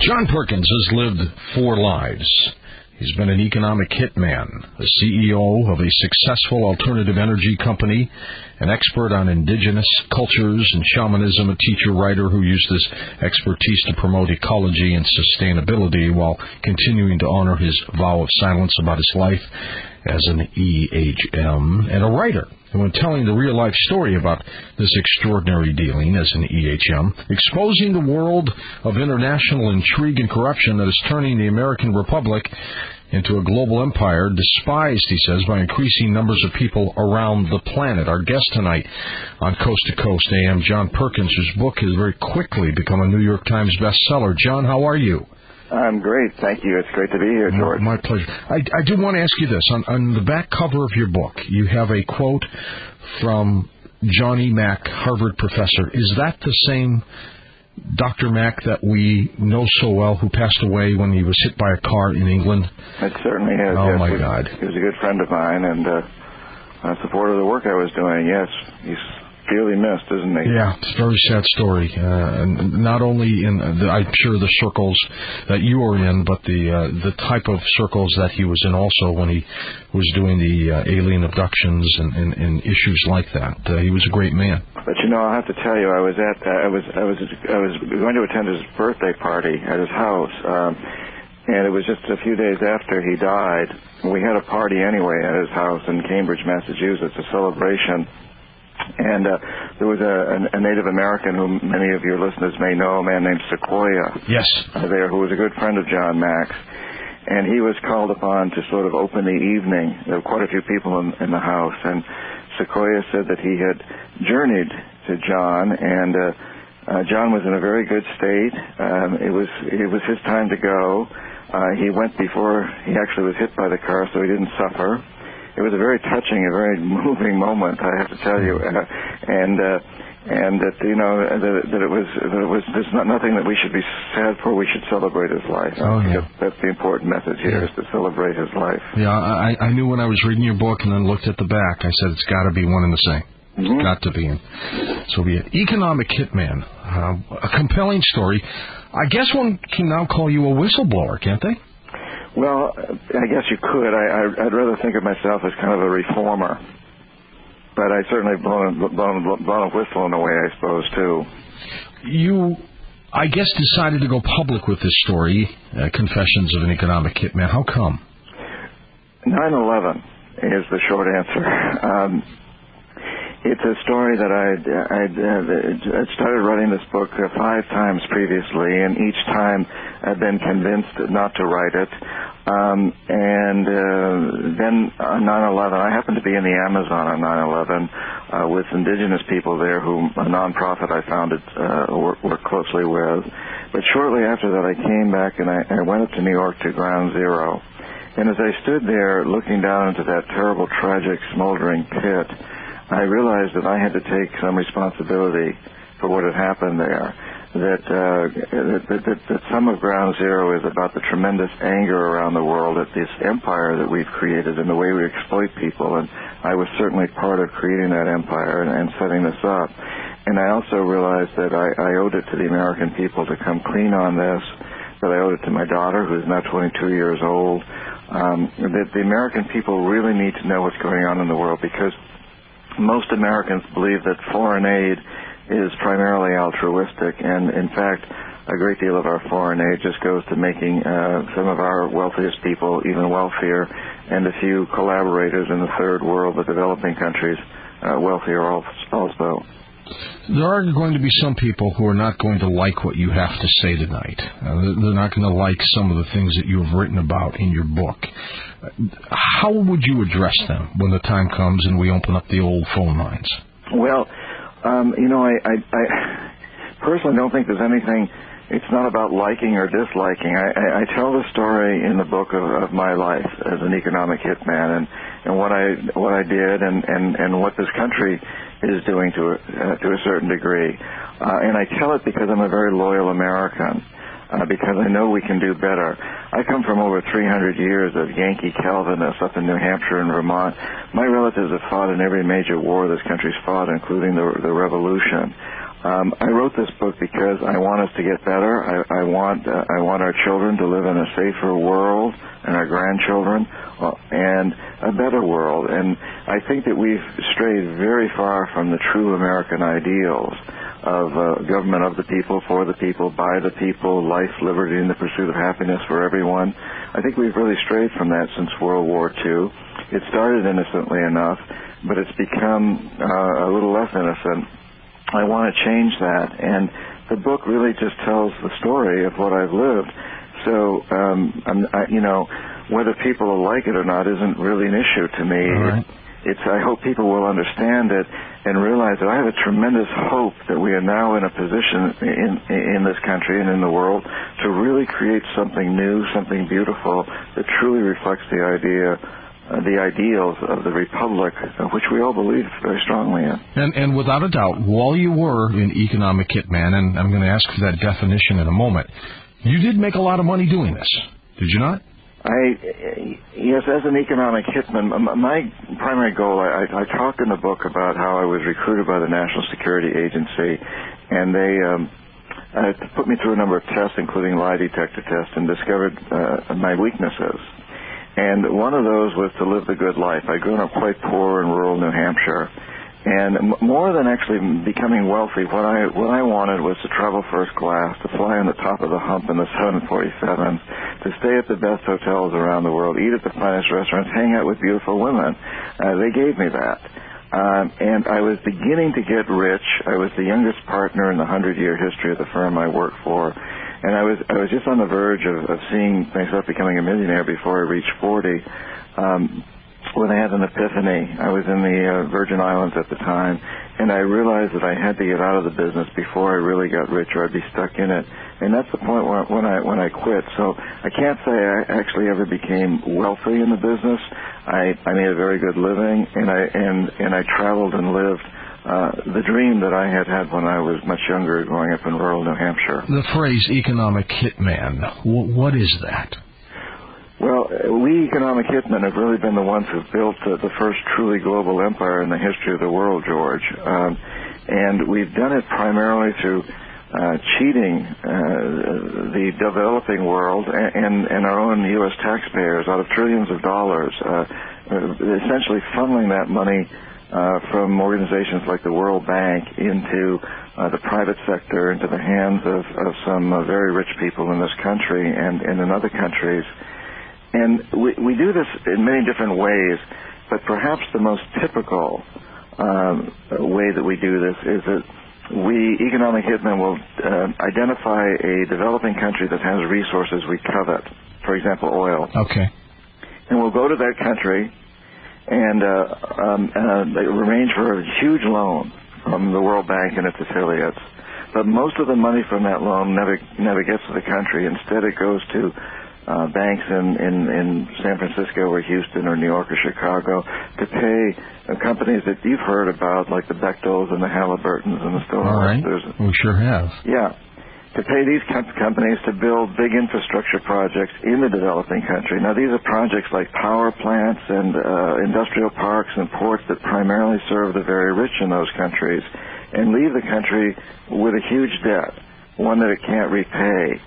John Perkins has lived 4 lives. He's been an economic hitman, the CEO of a successful alternative energy company, an expert on indigenous cultures and shamanism, a teacher-writer who used his expertise to promote ecology and sustainability while continuing to honor his vow of silence about his life as an EHM, and a writer. And when telling the real-life story about this extraordinary dealing as an EHM, exposing the world of international intrigue and corruption that is turning the American Republic into a global empire, despised, he says, by increasing numbers of people around the planet. Our guest tonight on Coast to Coast AM, John Perkins, whose book has very quickly become a New York Times bestseller. John, how are you? I'm great, thank you. It's great to be here, George. My pleasure. I do want to ask you this. On the back cover of your book, you have a quote from Johnny Mack, Harvard professor. Is that the same Dr. Mack that we know so well, who passed away when he was hit by a car in England? It certainly is. Oh, yes. my God. He was a good friend of mine and a supporter of the work I was doing, yes. He's really missed, isn't he? Yeah, it's a very sad story. Not only in, I'm sure, the circles that you were in, but the type of circles that he was in also when he was doing the alien abductions and issues like that. He was a great man. But I'll have to tell you, I was going to attend his birthday party at his house, and it was just a few days after he died. We had a party anyway at his house in Cambridge, Massachusetts, a celebration. And there was a Native American whom many of your listeners may know, a man named Sequoia. Yes. There, who was a good friend of John Mack's. And he was called upon to sort of open the evening. There were quite a few people in the house. And Sequoia said that he had journeyed to John, and John was in a very good state. It was his time to go. He went before he actually was hit by the car, so he didn't suffer. It was a very touching, a very moving moment, I have to tell you, and that that it was there's nothing that we should be sad for. We should celebrate his life. Oh, yeah. That's the important message here, is to celebrate his life. Yeah, I knew when I was reading your book and then looked at the back, I said it's got to be one and the same. It's got to be. So be it. Economic Hitman, a compelling story. I guess one can now call you a whistleblower, can't they? Well, I guess you could. I'd rather think of myself as kind of a reformer. But I certainly blown a whistle in a way, I suppose, too. You, I guess, decided to go public with this story, Confessions of an Economic Hitman. How come? 9/11 is the short answer. It's a story that I'd started writing this book 5 times previously, and each time I've been convinced not to write it. Then on 9/11, I happened to be in the Amazon on 9/11 with indigenous people there who a nonprofit I founded worked closely with. But shortly after that, I came back and I went up to New York to Ground Zero. And as I stood there looking down into that terrible, tragic, smoldering pit, I realized that I had to take some responsibility for what had happened there. That some of Ground Zero is about the tremendous anger around the world at this empire that we've created and the way we exploit people. And I was certainly part of creating that empire and setting this up. And I also realized that I owed it to the American people to come clean on this, that I owed it to my daughter, who's now 22 years old, that the American people really need to know what's going on in the world, because most Americans believe that foreign aid is primarily altruistic, and in fact, a great deal of our foreign aid just goes to making some of our wealthiest people even wealthier, and a few collaborators in the third world, the developing countries, wealthier also. There are going to be some people who are not going to like what you have to say tonight. They're not going to like some of the things that you have written about in your book. How would you address them when the time comes and we open up the old phone lines? Well, I personally don't think there's anything. It's not about liking or disliking. I tell the story in the book of my life as an economic hitman and what I did and what this country is doing to a certain degree. And I tell it because I'm a very loyal American, because I know we can do better. I come from over 300 years of Yankee Calvinists up in New Hampshire and Vermont. My relatives have fought in every major war this country's fought, including the Revolution. I wrote this book because I want us to get better. I want our children to live in a safer world, and our grandchildren, and a better world. And I think that we've strayed very far from the true American ideals of government of the people, for the people, by the people, life, liberty, and the pursuit of happiness for everyone. I think we've really strayed from that since World War II. It started innocently enough, but it's become a little less innocent. I want to change that, and the book really just tells the story of what I've lived. So, whether people will like it or not isn't really an issue to me. Right. I hope people will understand it and realize that I have a tremendous hope that we are now in a position in this country and in the world to really create something new, something beautiful that truly reflects the ideals of the republic, which we all believe very strongly in. And without a doubt, while you were an economic hitman, and I'm going to ask for that definition in a moment, you did make a lot of money doing this, did you not? Yes, as an economic hitman, my primary goal, I talk in the book about how I was recruited by the National Security Agency, and they put me through a number of tests, including lie detector tests, and discovered my weaknesses. And one of those was to live the good life. I'd grown up quite poor in rural New Hampshire. And more than actually becoming wealthy, what I wanted was to travel first class, to fly on the top of the hump in the 747s, to stay at the best hotels around the world, eat at the finest restaurants, hang out with beautiful women. They gave me that. And I was beginning to get rich. I was the youngest partner in the 100-year history of the firm I worked for. And I was just on the verge of seeing myself becoming a millionaire before I reached 40. When I had an epiphany. I was in the Virgin Islands at the time, and I realized that I had to get out of the business before I really got rich, or I'd be stuck in it. And that's the point when I quit. So I can't say I actually ever became wealthy in the business. I made a very good living, and I traveled and lived the dream that I had when I was much younger, growing up in rural New Hampshire. The phrase economic hitman, what is that? Well, we economic hitmen have really been the ones who've built the first truly global empire in the history of the world, George. And we've done it primarily through cheating the developing world and our own U.S. taxpayers out of trillions of dollars, essentially funneling that money from organizations like the World Bank into the private sector, into the hands of some very rich people in this country and in other countries. And we do this in many different ways, but perhaps the most typical way that we do this is that we, economic hitmen, will identify a developing country that has resources we covet, for example, oil. Okay. And we'll go to that country and arrange for a huge loan from the World Bank and its affiliates. But most of the money from that loan never gets to the country. Instead, it goes to banks in San Francisco or Houston or New York or Chicago to pay companies that you've heard about, like the Bechtels and the Halliburtons and the Stonewasters. All right. We sure have. Yeah. To pay these companies to build big infrastructure projects in the developing country. Now, these are projects like power plants and industrial parks and ports that primarily serve the very rich in those countries and leave the country with a huge debt, one that it can't repay.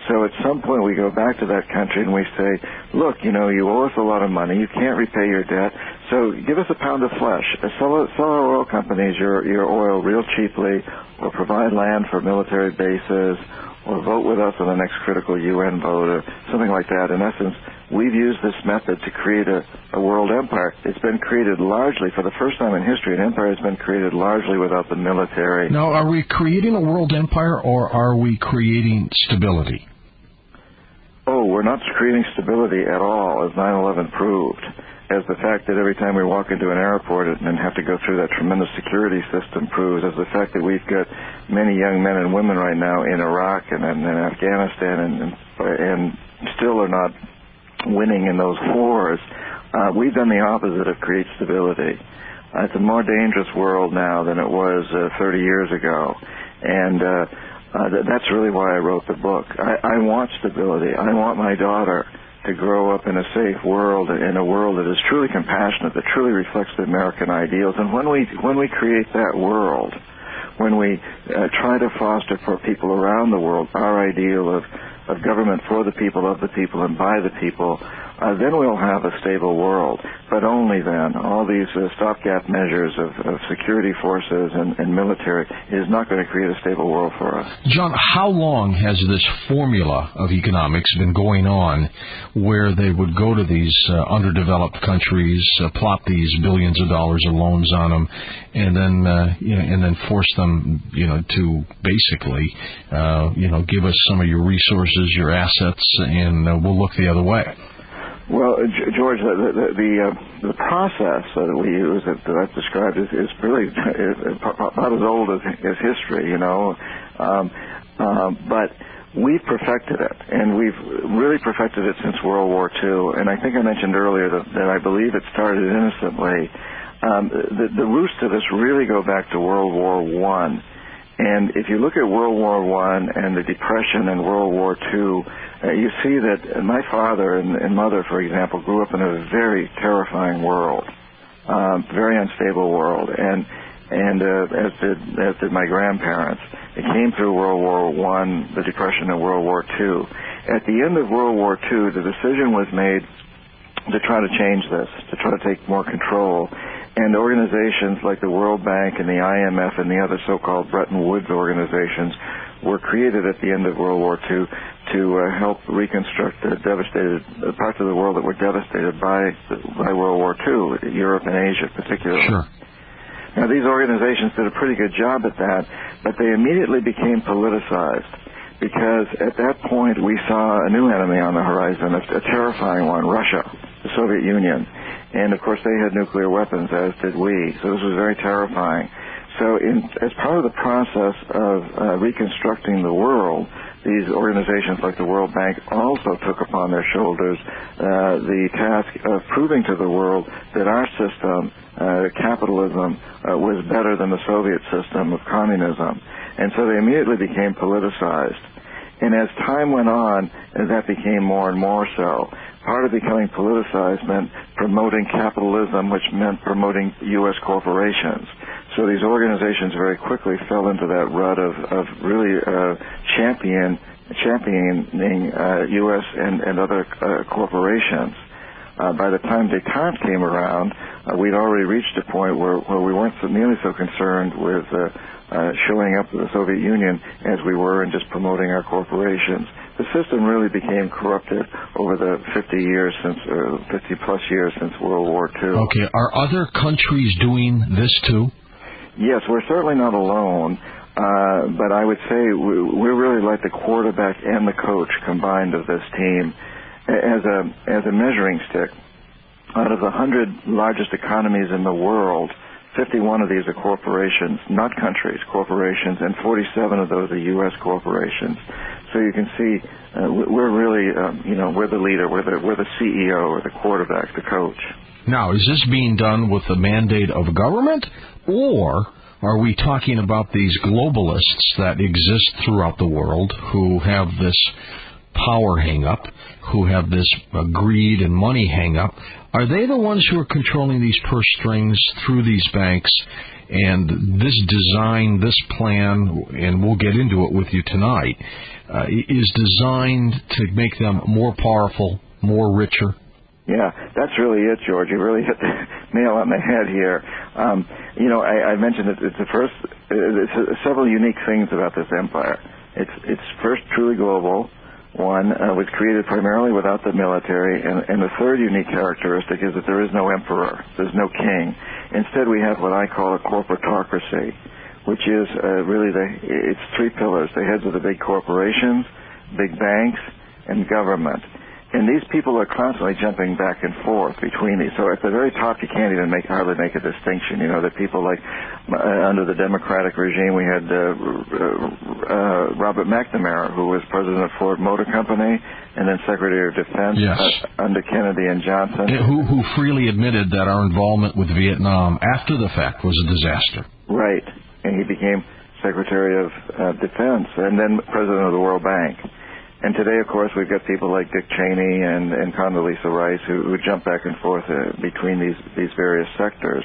So at some point we go back to that country and we say, look, you owe us a lot of money. You can't repay your debt. So give us a pound of flesh. Sell our oil companies your oil real cheaply, or provide land for military bases, or vote with us on the next critical UN vote, or something like that. In essence, we've used this method to create a world empire. It's been created largely, for the first time in history, an empire has been created largely without the military. Now, are we creating a world empire, or are we creating stability? Oh, we're not creating stability at all, as 9/11 proved, as the fact that every time we walk into an airport and have to go through that tremendous security system proves, as the fact that we've got many young men and women right now in Iraq and Afghanistan and still are not winning in those wars. We've done the opposite of create stability. It's a more dangerous world now than it was 30 years ago, and that's really why I wrote the book. I want stability. I want my daughter to grow up in a safe world, in a world that is truly compassionate, that truly reflects the American ideals. And when we create that world, when we try to foster for people around the world our ideal of government for the people, of the people, and by the people, then we'll have a stable world. But only then. All these stopgap measures of security forces and military is not going to create a stable world for us. John, how long has this formula of economics been going on where they would go to these underdeveloped countries, plop these billions of dollars of loans on them, and then force them, to basically, give us some of your resources, your assets, and we'll look the other way? Well, George, the process that we use that I've described is really about as old as history, but we've perfected it, and we've really perfected it since World War II. And I think I mentioned earlier that I believe it started innocently. The roots to this really go back to World War I. And if you look at World War I and the Depression and World War II, you see that my father and mother, for example, grew up in a very terrifying world, very unstable world, and as did my grandparents. It came through World War I, the Depression, and World War II. At the end of World War II, the decision was made to try to change this, to try to take more control. And organizations like the World Bank and the IMF and the other so-called Bretton Woods organizations were created at the end of World War II to help reconstruct the devastated parts of the world that were devastated by World War II, Europe and Asia particularly. Sure. Now, these organizations did a pretty good job at that, but they immediately became politicized because at that point we saw a new enemy on the horizon, a terrifying one, Russia, the Soviet Union. And, of course, they had nuclear weapons, as did we. So this was very terrifying. So as part of the process of reconstructing the world, these organizations like the World Bank also took upon their shoulders the task of proving to the world that our system, capitalism, was better than the Soviet system of communism. And so they immediately became politicized. And as time went on, that became more and more so. Part of becoming politicized meant promoting capitalism, which meant promoting U.S. corporations. So these organizations very quickly fell into that rut of really championing U.S. and other corporations. By the time détente came around, we'd already reached a point where we weren't nearly so concerned with showing up to the Soviet Union as we were in just promoting our corporations. The system really became corrupted over the 50 plus years since World War II. Okay, are other countries doing this too? Yes, we're certainly not alone, but I would say we're really like the quarterback and the coach combined of this team. As a measuring stick, out of the 100 largest economies in the world, 51 of these are corporations, not countries, corporations, and 47 of those are U.S. corporations. So you can see we're really, we're the leader, we're the CEO, or the quarterback, the coach. Now, is this being done with the mandate of government, or are we talking about these globalists that exist throughout the world who have this power hang-up, who have this greed and money hang-up? Are they the ones who are controlling these purse strings through these banks? And this design, this plan, and we'll get into it with you tonight, is designed to make them more powerful, more richer? Yeah, that's really it, George. You really hit the nail on the head here. I mentioned it. It's several unique things about this empire. It's first truly global. One was created primarily without the military, and the third unique characteristic is that there is no emperor, there's no king. Instead, we have what I call a corporatocracy, which is really it's three pillars: the heads of the big corporations, big banks, and government. And these people are constantly jumping back and forth between these. So at the very top, you can't even hardly make a distinction. The people like under the Democratic regime, we had Robert McNamara, who was president of Ford Motor Company and then Secretary of Defense under Kennedy and Johnson. Who freely admitted that our involvement with Vietnam after the fact was a disaster. Right. And he became Secretary of Defense and then president of the World Bank. And today, of course, we've got people like Dick Cheney and Condoleezza Rice who jump back and forth between these various sectors.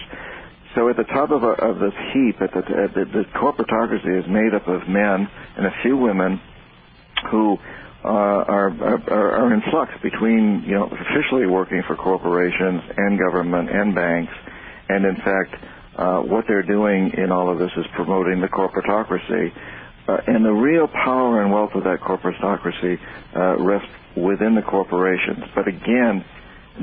So at the top of this heap, the corporatocracy is made up of men and a few women who are in flux between, officially working for corporations and government and banks, and in fact, what they're doing in all of this is promoting the corporatocracy. And the real power and wealth of that corporatocracy rests within the corporations. But again,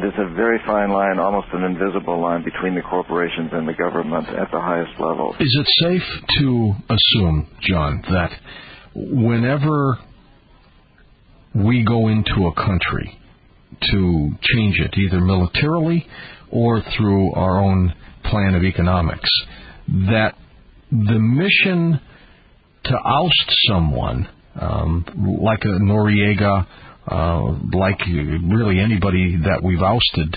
there's a very fine line, almost an invisible line, between the corporations and the government at the highest level. Is it safe to assume, John, that whenever we go into a country to change it, either militarily or through our own plan of economics, that the mission to oust someone, like a Noriega, like really anybody that we've ousted,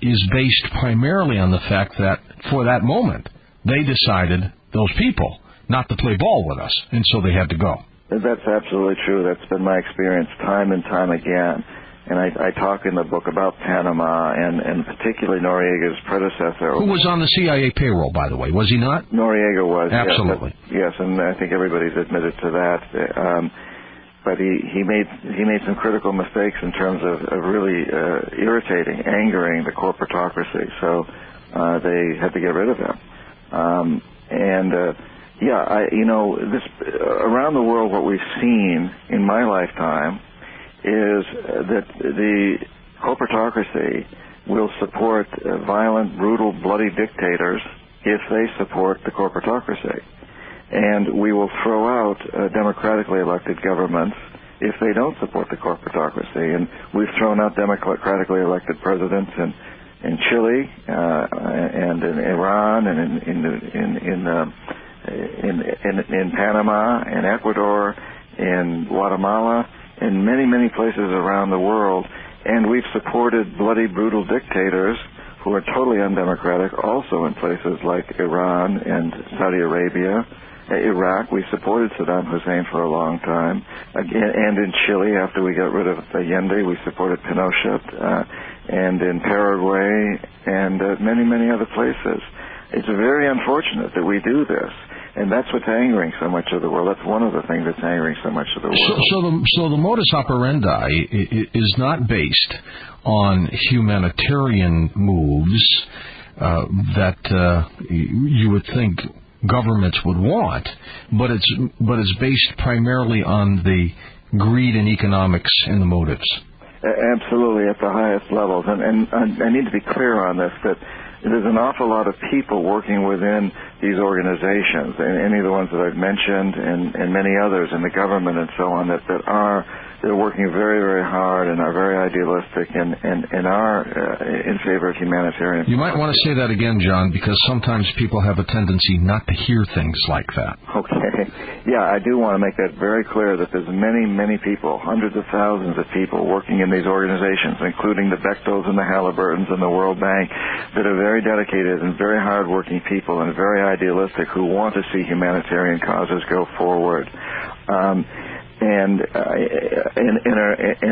is based primarily on the fact that for that moment they decided, those people, not to play ball with us, and so they had to go. That's absolutely true. That's been my experience time and time again. And I talk in the book about Panama and particularly Noriega's predecessor. Who was on the CIA payroll, by the way, was he not? Noriega was. Absolutely. Yes, and I think everybody's admitted to that. But he made some critical mistakes in terms of really irritating, angering the corporatocracy. So they had to get rid of him. This around the world, what we've seen in my lifetime is that the corporatocracy will support violent, brutal, bloody dictators if they support the corporatocracy. And we will throw out democratically elected governments if they don't support the corporatocracy. And we've thrown out democratically elected presidents in Chile and in Iran and in Panama and Ecuador, in Guatemala, in many, many places around the world. And we've supported bloody, brutal dictators who are totally undemocratic also in places like Iran and Saudi Arabia. Iraq, we supported Saddam Hussein for a long time. And in Chile, after we got rid of Allende, we supported Pinochet. And in Paraguay and many, many other places. It's very unfortunate that we do this. And that's what's angering so much of the world. That's one of the things that's angering so much of the world. So the modus operandi is not based on humanitarian moves that you would think governments would want, but it's based primarily on the greed and economics and the motives. Absolutely, at the highest levels. And I need to be clear on this, that there's an awful lot of people working within these organizations, and any of the ones that I've mentioned, and many others in the government and so on, they're working very, very hard and are very idealistic and are in favor of humanitarian. You might want to say that again, John, because sometimes people have a tendency not to hear things like that. Okay. Yeah, I do want to make that very clear that there's many, many people, hundreds of thousands of people working in these organizations, including the Bechtels and the Halliburtons and the World Bank, that are very dedicated and very hardworking people and very idealistic who want to see humanitarian causes go forward. And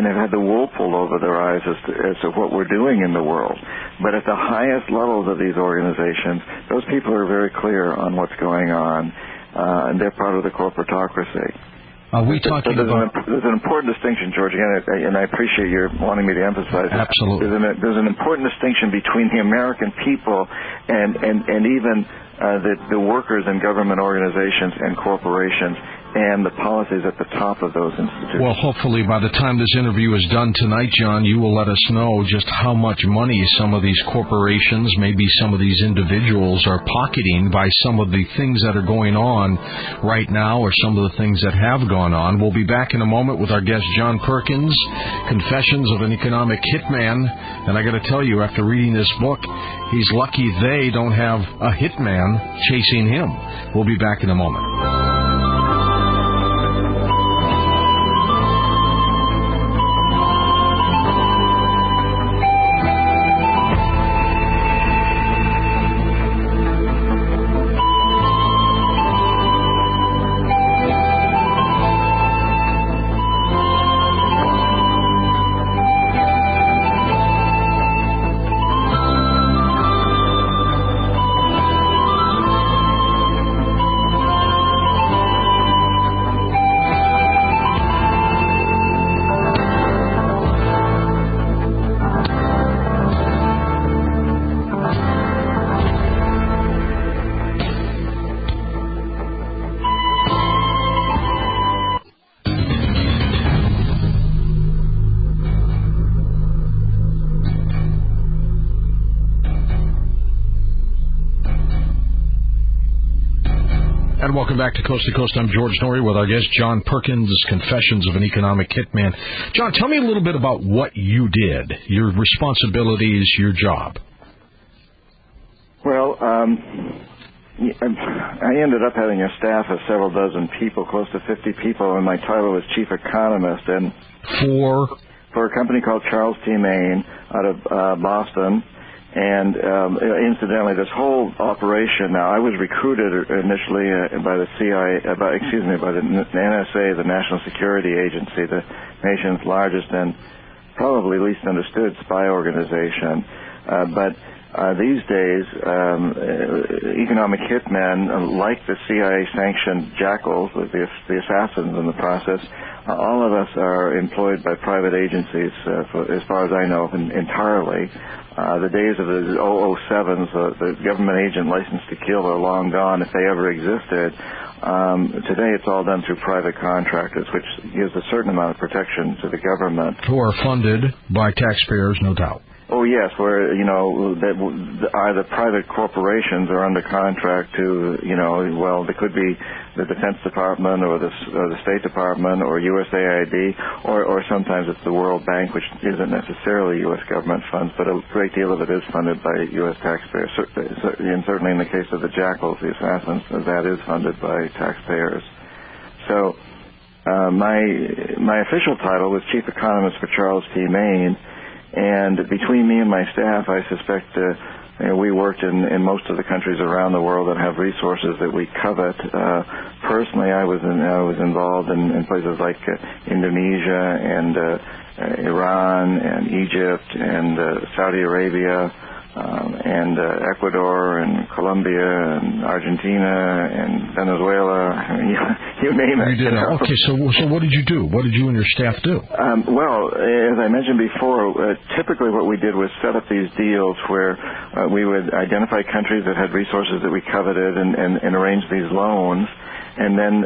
have had the wool pulled over their eyes as to what we're doing in the world. But at the highest levels of these organizations, those people are very clear on what's going on, and they're part of the corporatocracy. Are we talking about... There's an important distinction, George, again, and I appreciate your wanting me to emphasize it. Absolutely. There's an important distinction between the American people and even the workers in government organizations and corporations and the policies at the top of those institutions. Well, hopefully by the time this interview is done tonight, John, you will let us know just how much money some of these corporations, maybe some of these individuals are pocketing by some of the things that are going on right now or some of the things that have gone on. We'll be back in a moment with our guest, John Perkins, Confessions of an Economic Hitman. And I got to tell you, after reading this book, he's lucky they don't have a hitman chasing him. We'll be back in a moment. And welcome back to Coast. I'm George Noory with our guest, John Perkins, Confessions of an Economic Hitman. John, tell me a little bit about what you did, your responsibilities, your job. Well, I ended up having a staff of several dozen people, close to 50 people, and my title was chief economist. And for a company called Charles T. Main out of Boston. And incidentally, this whole operation. Now, I was recruited initially by the CIA, by the NSA, the National Security Agency, the nation's largest and probably least understood spy organization. But these days, economic hitmen, like the CIA-sanctioned jackals, the assassins in the process, all of us are employed by private agencies, as far as I know, entirely. The days of the 007s, the government agent licensed to kill, are long gone, if they ever existed. Today it's all done through private contractors, which gives a certain amount of protection to the government. Who are funded by taxpayers, no doubt. Oh, yes, where, the private corporations are under contract to, they could be the Defense Department or the State Department or USAID, or sometimes it's the World Bank, which isn't necessarily U.S. government funds, but a great deal of it is funded by U.S. taxpayers. And certainly in the case of the jackals, the assassins, that is funded by taxpayers. So my official title was chief economist for Charles T. Main. And between me and my staff, I suspect we worked in most of the countries around the world that have resources that we covet. Personally, I was involved in places like Indonesia and Iran and Egypt and Saudi Arabia and Ecuador and Colombia and Argentina and Venezuela. You name it. You did. Okay, so what did you do? What did you and your staff do? Well, as I mentioned before, typically what we did was set up these deals where we would identify countries that had resources that we coveted and arrange these loans, and then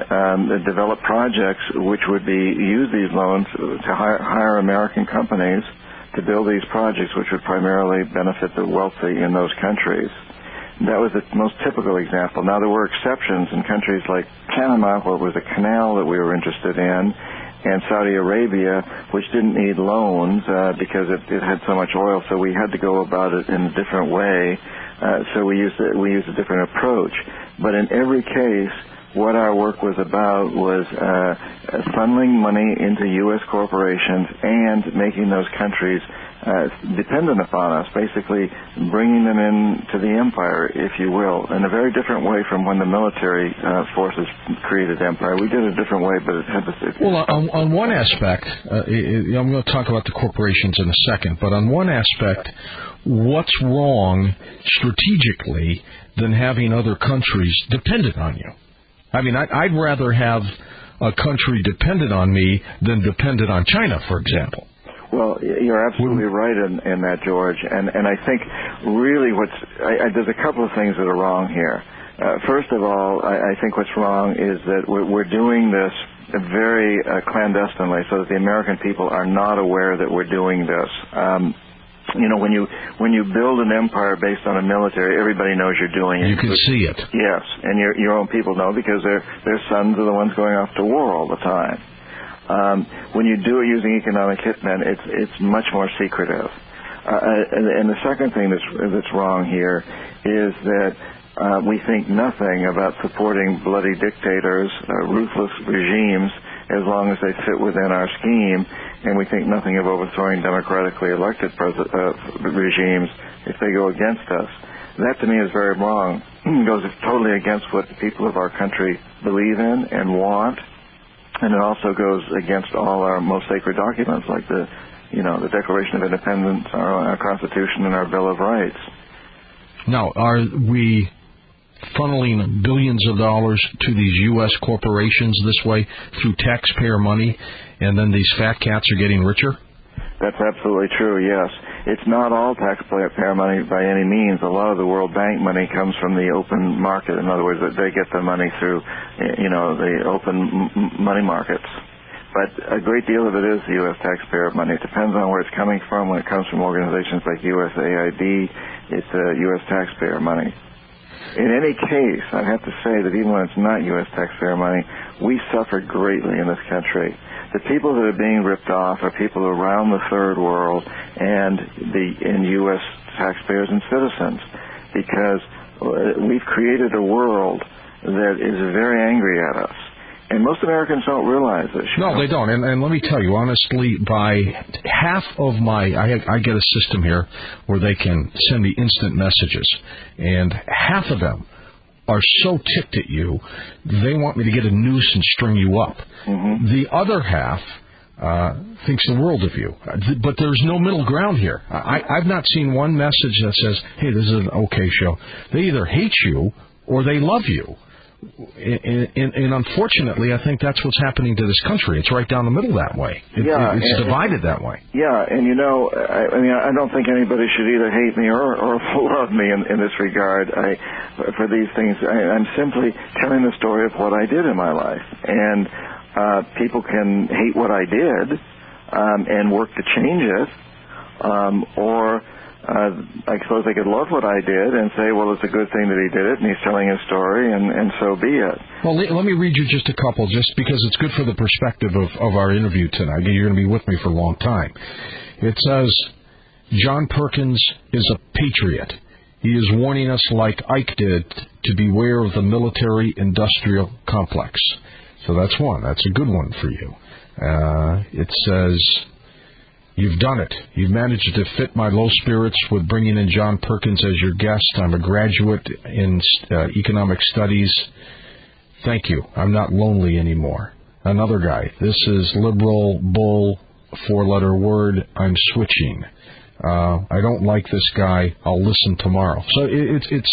develop projects which would use these loans to hire American companies to build these projects which would primarily benefit the wealthy in those countries. That was the most typical example. Now, there were exceptions in countries like Panama, where it was a canal that we were interested in, and Saudi Arabia, which didn't need loans because it had so much oil, so we had to go about it in a different way. So we used a different approach. But in every case, what our work was about was funneling money into U.S. corporations and making those countries dependent upon us, basically bringing them into the empire, if you will, in a very different way from when the military forces created empire. We did it a different way, but it had this... Well, on one aspect, I'm going to talk about the corporations in a second, but on one aspect, what's wrong strategically than having other countries dependent on you? I mean, I'd rather have a country dependent on me than dependent on China, for example. Well, you're absolutely right in that, George. And I think really there's a couple of things that are wrong here. First of all, I think what's wrong is that we're doing this very clandestinely, so that the American people are not aware that we're doing this. When you build an empire based on a military, everybody knows you're doing it. You can see it. Yes, and your own people know because their sons are the ones going off to war all the time. When you do it using economic hitmen, it's much more secretive. And the second thing that's wrong here is that we think nothing about supporting bloody dictators, ruthless regimes, as long as they fit within our scheme, and we think nothing of overthrowing democratically elected regimes if they go against us. That, to me, is very wrong. It goes totally against what the people of our country believe in and want, and it also goes against all our most sacred documents, like the Declaration of Independence, our Constitution, and our Bill of Rights. Now, are we funneling billions of dollars to these U.S. corporations this way through taxpayer money, and then these fat cats are getting richer? That's absolutely true, yes. It's not all taxpayer money by any means. A lot of the World Bank money comes from the open market. In other words, they get the money through, the open money markets. But a great deal of it is the U.S. taxpayer money. It depends on where it's coming from. When it comes from organizations like USAID, it's U.S. taxpayer money. In any case, I have to say that even when it's not U.S. taxpayer money, we suffer greatly in this country. The people that are being ripped off are people around the third world and U.S. taxpayers and citizens, because we've created a world that is very angry at us. And most Americans don't realize this. No, they don't. And let me tell you, honestly, by half of I get a system here where they can send me instant messages, and half of them are so ticked at you, they want me to get a noose and string you up. Mm-hmm. The other half thinks the world of you. But there's no middle ground here. I've not seen one message that says, hey, this is an okay show. They either hate you or they love you. And unfortunately, I think that's what's happening to this country. It's right down the middle that way. It's divided that way. Yeah, and I don't think anybody should either hate me or love me in this regard. For these things, I'm simply telling the story of what I did in my life. And people can hate what I did and work to change it, or I suppose they could love what I did and say, well, it's a good thing that he did it, and he's telling his story, and so be it. Well, let me read you just a couple, just because it's good for the perspective of our interview tonight. You're going to be with me for a long time. It says, John Perkins is a patriot. He is warning us, like Ike did, to beware of the military-industrial complex. So that's one. That's a good one for you. It says, you've done it. You've managed to fit my low spirits with bringing in John Perkins as your guest. I'm a graduate in economic studies. Thank you. I'm not lonely anymore. Another guy. This is liberal bull, 4-letter word. I'm switching. I don't like this guy. I'll listen tomorrow. So it's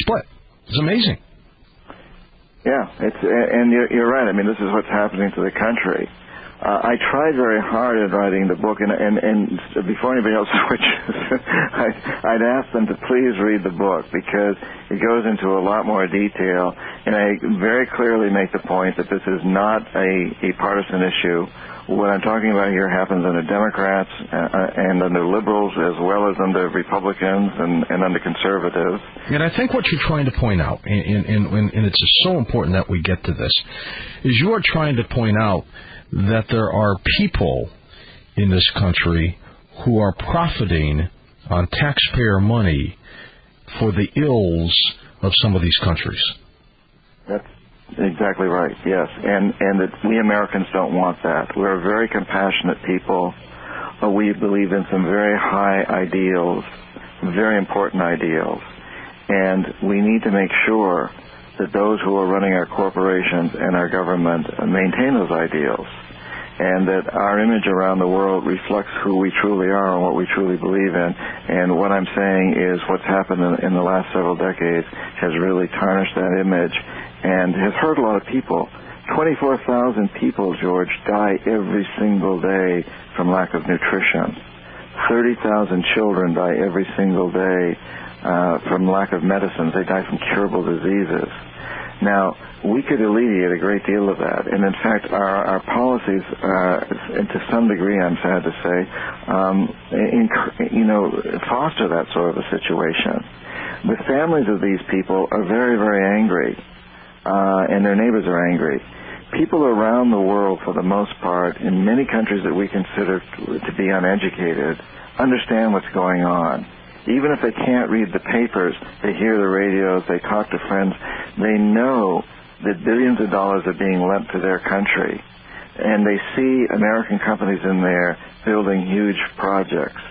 split. It's amazing. Yeah, and you're right. I mean, this is what's happening to the country. I tried very hard in writing the book, and before anybody else switches, I'd ask them to please read the book, because it goes into a lot more detail, and I very clearly make the point that this is not a partisan issue. What I'm talking about here happens under Democrats and under liberals, as well as under Republicans and under conservatives. And I think what you're trying to point out, and it's so important that we get to this, is you are trying to point out that there are people in this country who are profiting on taxpayer money for the ills of some of these countries. That's exactly right, yes. And that we Americans don't want that. We're a very compassionate people. We believe in some very high ideals, very important ideals. And we need to make sure that those who are running our corporations and our government maintain those ideals, and that our image around the world reflects who we truly are and what we truly believe in. And what I'm saying is what's happened in the last several decades has really tarnished that image and has hurt a lot of people. 24,000 people, George, die every single day from lack of nutrition. 30,000 children die every single day from lack of medicines. They die from curable diseases. Now, we could alleviate a great deal of that, and in fact, our policies, and to some degree, I'm sad to say, foster that sort of a situation. The families of these people are very, very angry, and their neighbors are angry. People around the world, for the most part, in many countries that we consider to be uneducated, understand what's going on. Even if they can't read the papers, they hear the radios, they talk to friends, they know that billions of dollars are being lent to their country. And they see American companies in there building huge projects.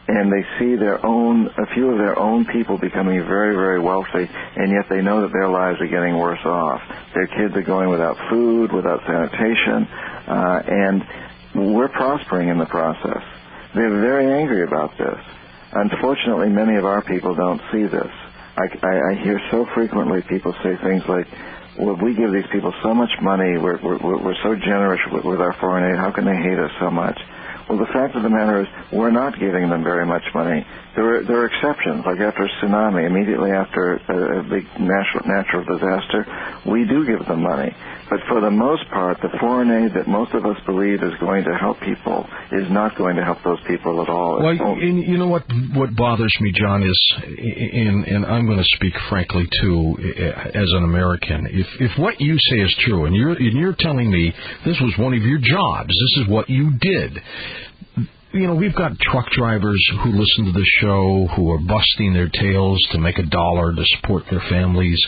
And they see a few of their own people becoming very, very wealthy, and yet they know that their lives are getting worse off. Their kids are going without food, without sanitation, and we're prospering in the process. They're very angry about this. Unfortunately, many of our people don't see this. I hear so frequently people say things like, well, we give these people so much money, we're so generous with our foreign aid, how can they hate us so much? Well, the fact of the matter is, we're not giving them very much money. There are exceptions, like after a tsunami, immediately after a big natural disaster, we do give them money. But for the most part, the foreign aid that most of us believe is going to help people is not going to help those people at all. Well, you know what bothers me, John, is, and I'm going to speak frankly too, as an American. If what you say is true, and you're telling me this was one of your jobs, this is what you did. You know, we've got truck drivers who listen to the show who are busting their tails to make $1 to support their families.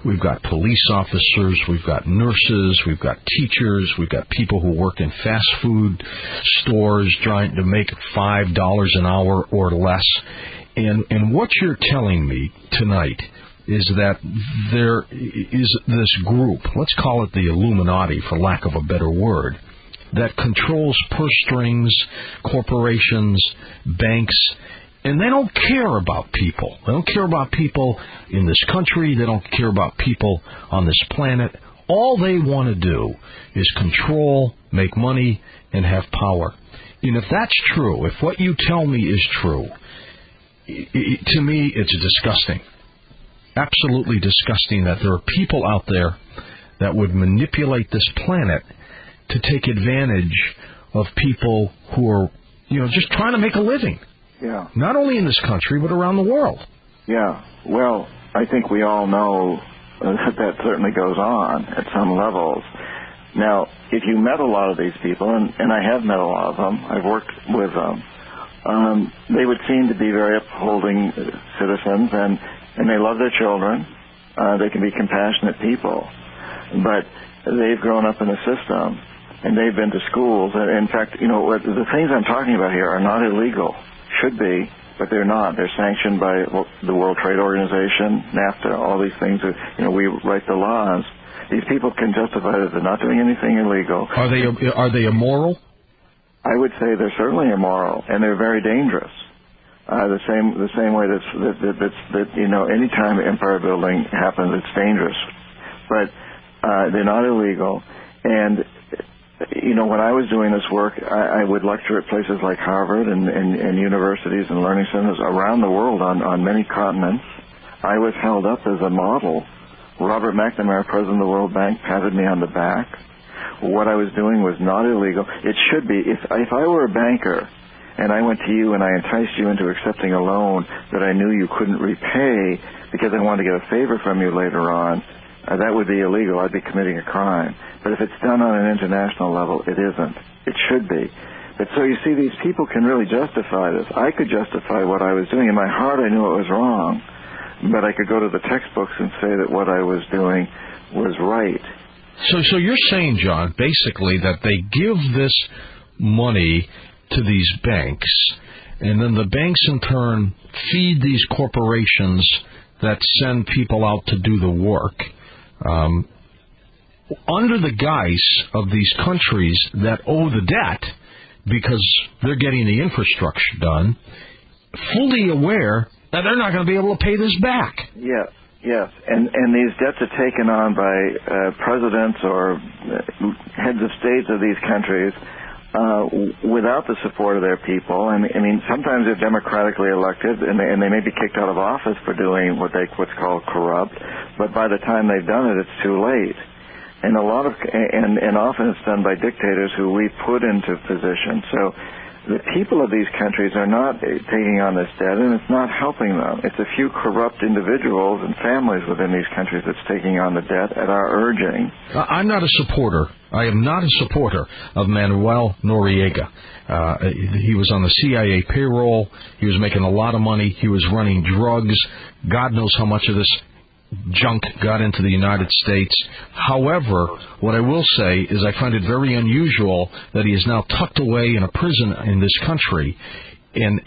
We've got police officers. We've got nurses. We've got teachers. We've got people who work in fast food stores trying to make $5 an hour or less. And what you're telling me tonight is that there is this group, let's call it the Illuminati for lack of a better word, that controls purse strings, corporations, banks, and they don't care about people. They don't care about people in this country. They don't care about people on this planet. All they want to do is control, make money, and have power. And if that's true, if what you tell me is true, to me it's disgusting. Absolutely disgusting that there are people out there that would manipulate this planet to take advantage of people who are, just trying to make a living. Yeah. Not only in this country, but around the world. Yeah. Well, I think we all know that certainly goes on at some levels. Now, if you met a lot of these people, and I have met a lot of them, I've worked with them, they would seem to be very upholding citizens, and they love their children. They can be compassionate people. But they've grown up in a system, and they've been to schools. In fact, the things I'm talking about here are not illegal. Should be, but they're not. They're sanctioned by the World Trade Organization, NAFTA, all these things. We write the laws. These people can justify that they're not doing anything illegal. Are they immoral? I would say they're certainly immoral, and they're very dangerous. The same way that anytime empire building happens, it's dangerous. But they're not illegal, and when I was doing this work, I would lecture at places like Harvard and universities and learning centers around the world on many continents. I was held up as a model. Robert McNamara, president of the World Bank, patted me on the back. What I was doing was not illegal. It should be. If I were a banker and I went to you and I enticed you into accepting a loan that I knew you couldn't repay because I wanted to get a favor from you later on, that would be illegal. I'd be committing a crime. But if it's done on an international level, it isn't. It should be. But so you see, these people can really justify this. I could justify what I was doing. In my heart, I knew it was wrong. But I could go to the textbooks and say that what I was doing was right. So you're saying, John, basically that they give this money to these banks, and then the banks in turn feed these corporations that send people out to do the work, under the guise of these countries that owe the debt because they're getting the infrastructure done, fully aware that they're not going to be able to pay this back. Yes. And these debts are taken on by presidents or heads of states of these countries without the support of their people. And I mean, sometimes they're democratically elected, and they may be kicked out of office for doing what's called corrupt. But by the time they've done it, it's too late. And and often it's done by dictators who we put into position. So the people of these countries are not taking on this debt, and it's not helping them. It's a few corrupt individuals and families within these countries that's taking on the debt at our urging. I'm not a supporter. I am not a supporter of Manuel Noriega. He was on the CIA payroll. He was making a lot of money. He was running drugs. God knows how much of this junk got into the United States. However, what I will say is I find it very unusual that he is now tucked away in a prison in this country, and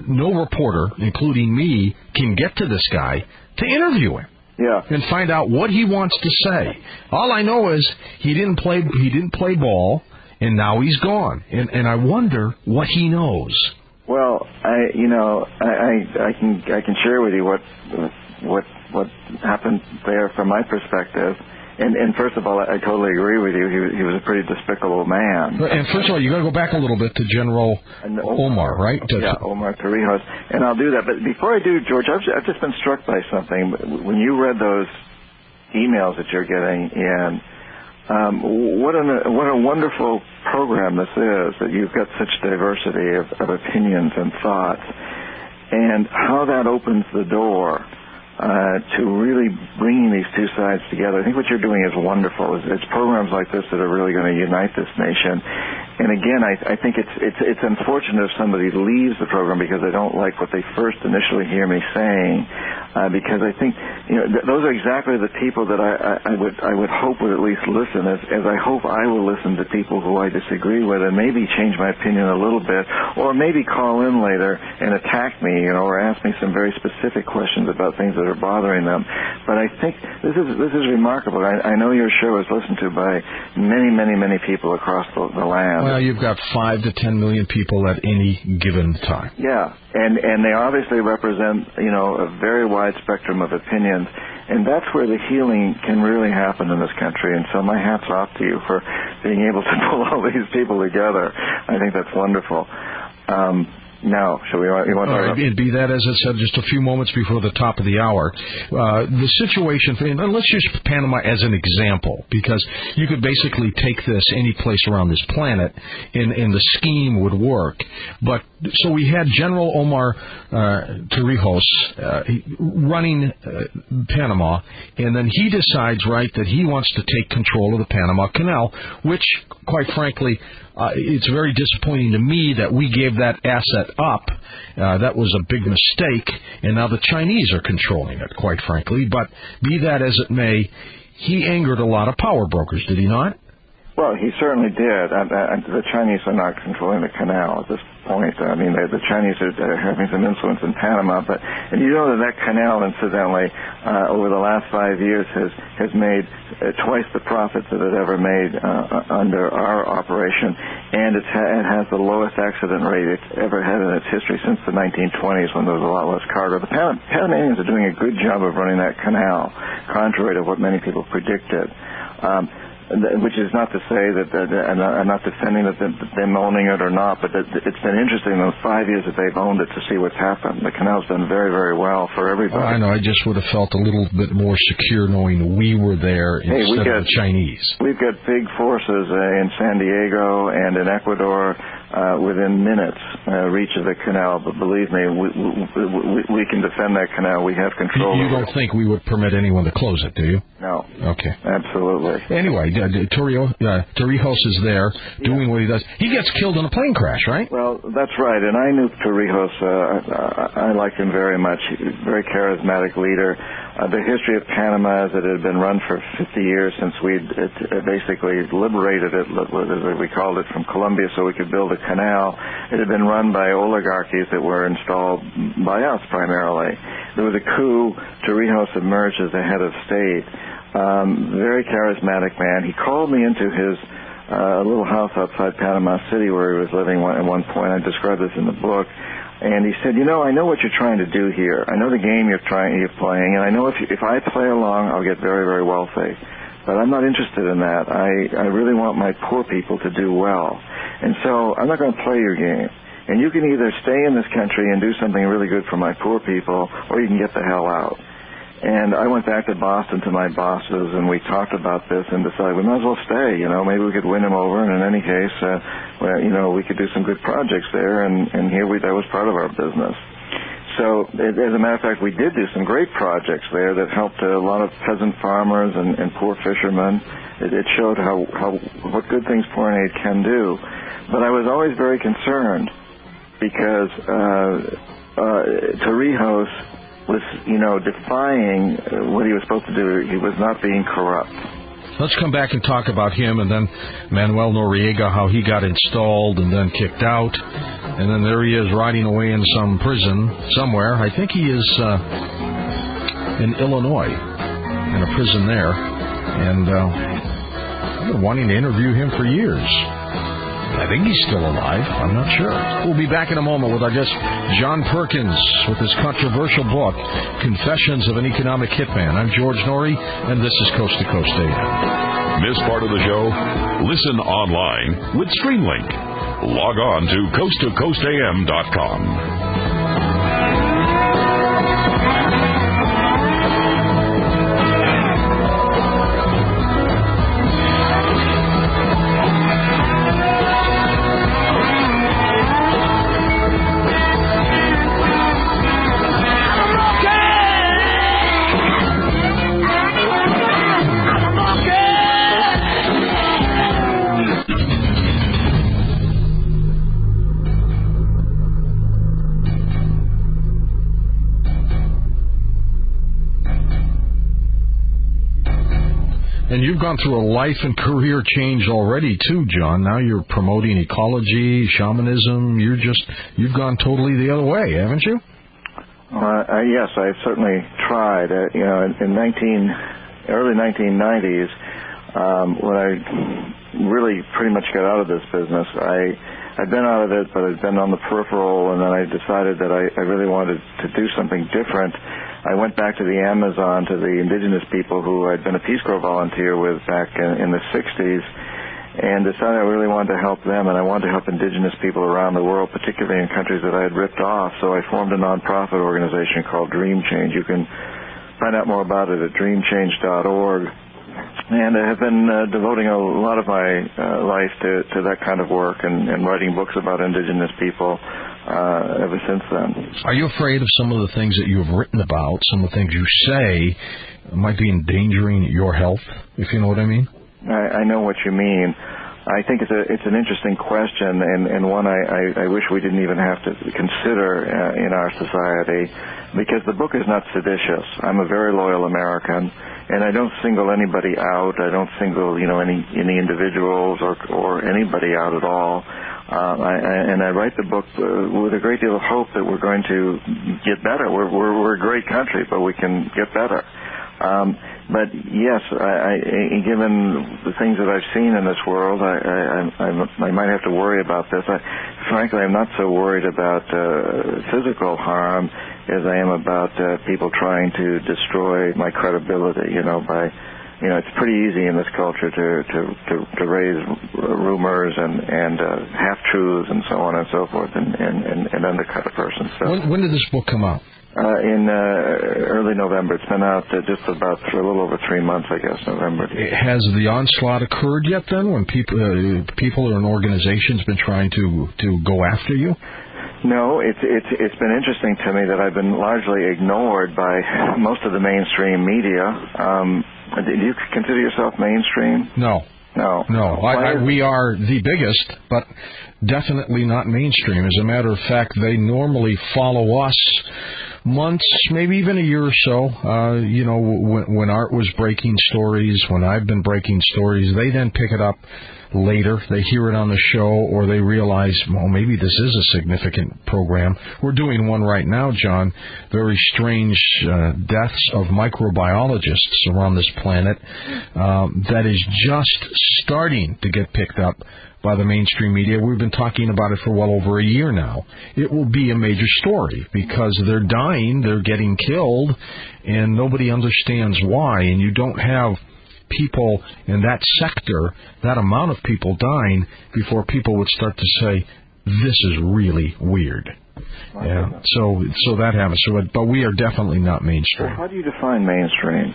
no reporter, including me, can get to this guy to interview him. Yeah. And find out what he wants to say. All I know is he didn't play ball, and now he's gone. And I wonder what he knows. Well, I can share with you what happened there from my perspective. And first of all, I totally agree with you. He was a pretty despicable man. And first of all, you got to go back a little bit to General Omar, right? Omar Torrijos. And I'll do that. But before I do, George, I've just been struck by something. When you read those emails that you're getting in, what a wonderful program this is, that you've got such diversity of opinions and thoughts, and how that opens the door to really bringing these two sides together. I think what you're doing is wonderful. It's programs like this that are really going to unite this nation. And again, I think it's unfortunate if somebody leaves the program because they don't like what they first initially hear me saying, because I think those are exactly the people that I would hope would at least listen, as I hope I will listen to people who I disagree with and maybe change my opinion a little bit, or maybe call in later and attack me, or ask me some very specific questions about things that are bothering them. But I think this is remarkable. I know your show is listened to by many, many, many people across the land. Well, you've got 5 to 10 million people at any given time. Yeah, and they obviously represent, a very wide spectrum of opinions, and that's where the healing can really happen in this country. And so my hat's off to you for being able to pull all these people together. I think that's wonderful. Now, shall we? You want to be that as it said just a few moments before the top of the hour. The situation, and let's use Panama as an example, because you could basically take this any place around this planet, and the scheme would work. But so we had General Omar Torrijos running Panama, and then he decides, right, that he wants to take control of the Panama Canal, which, quite frankly, it's very disappointing to me that we gave that asset up. That was a big mistake, and now the Chinese are controlling it, quite frankly. But be that as it may, he angered a lot of power brokers, did he not? Well, he certainly did. The Chinese are not controlling the canal at this point. I mean, the Chinese are having some influence in Panama, and you know that canal, incidentally, over the last 5 years has made twice the profits that it ever made under our operation, and it has the lowest accident rate it's ever had in its history since the 1920s, when there was a lot less cargo. The Panamanians are doing a good job of running that canal, contrary to what many people predicted. Which is not to say that I'm not defending that them owning it or not, but it's been interesting in those 5 years that they've owned it to see what's happened. The canal's done very, very well for everybody. I know. I just would have felt a little bit more secure knowing we were there instead of the Chinese. We've got big forces in San Diego and in Ecuador within minutes reach of the canal. But believe me, we can defend that canal. We have control. You don't think we would permit anyone to close it, do you? No. Okay. Absolutely. Anyway, Torrijos is there doing what he does. He gets killed in a plane crash, right? Well, that's right. And I knew Torrijos. I liked him very much. He was a very charismatic leader. The history of Panama is that it had been run for 50 years since we'd basically liberated it, as we called it, from Colombia so we could build a canal. It had been run by oligarchies that were installed by us primarily. There was a coup. Torrijos emerged as the head of state. Very charismatic man. He called me into his little house outside Panama City where he was living at one point. I described this in the book. And he said, I know what you're trying to do here. I know the game you're playing, and I know if I play along, I'll get very, very wealthy. But I'm not interested in that. I really want my poor people to do well. And so I'm not going to play your game. And you can either stay in this country and do something really good for my poor people, or you can get the hell out. And I went back to Boston to my bosses, and we talked about this and decided we might as well stay. Maybe we could win them over, and in any case, we could do some good projects there. And here that was part of our business. So, as a matter of fact, we did do some great projects there that helped a lot of peasant farmers and poor fishermen. It showed what good things foreign aid can do. But I was always very concerned because Torrijos was, defying what he was supposed to do. He was not being corrupt. Let's come back and talk about him, and then Manuel Noriega, how he got installed and then kicked out. And then there he is rotting away in some prison somewhere. I think he is in Illinois, in a prison there. And I've been wanting to interview him for years. I think he's still alive. I'm not sure. We'll be back in a moment with our guest, John Perkins, with his controversial book, Confessions of an Economic Hitman. I'm George Noory, and this is Coast to Coast AM. Miss part of the show? Listen online with Streamlink. Log on to coasttocoastam.com. And you've gone through a life and career change already, too, John. Now you're promoting ecology, shamanism. You've gone totally the other way, haven't you? Yes, I've certainly tried. In early 1990s, when I really pretty much got out of this business, I'd been out of it, but I'd been on the peripheral, and then I decided that I really wanted to do something different. I went back to the Amazon, to the indigenous people who I'd been a Peace Corps volunteer with back in the 60s, and decided I really wanted to help them, and I wanted to help indigenous people around the world, particularly in countries that I had ripped off. So I formed a nonprofit organization called Dream Change. You can find out more about it at dreamchange.org. And I have been devoting a lot of my life to that kind of work and writing books about indigenous people ever since then. Are you afraid of some of the things that you have written about, some of the things you say might be endangering your health, if you know what I mean? I know what you mean. I think it's an interesting question, and one I wish we didn't even have to consider in our society, because the book is not seditious. I'm a very loyal American, and I don't single anybody out. I don't single any individuals or anybody out at all. I write the book with a great deal of hope that we're going to get better. We're a great country, but we can get better. But yes, given the things that I've seen in this world, I might have to worry about this. Frankly, I'm not so worried about physical harm as I am about people trying to destroy my credibility. It's pretty easy in this culture to raise rumors and half-truths and so on and so forth and undercut a person. So when did this book come out? In early November. It's been out just about a little over 3 months, I guess, November. Has the onslaught occurred yet then, when people or an organization's been trying to go after you? No, it's been interesting to me that I've been largely ignored by most of the mainstream media. Do you consider yourself mainstream? No. No. We are the biggest, but definitely not mainstream. As a matter of fact, they normally follow us months, maybe even a year or so. When Art was breaking stories, when I've been breaking stories, they then pick it up later. They hear it on the show, or they realize, well, maybe this is a significant program. We're doing one right now, John, very strange deaths of microbiologists around this planet that is just starting to get picked up by the mainstream media. We've been talking about it for well over a year now. It will be a major story because they're dying, they're getting killed, and nobody understands why. And you don't have people in that sector, that amount of people dying, before people would start to say, this is really weird. Yeah, so that happens. But we are definitely not mainstream. Well, how do you define mainstream?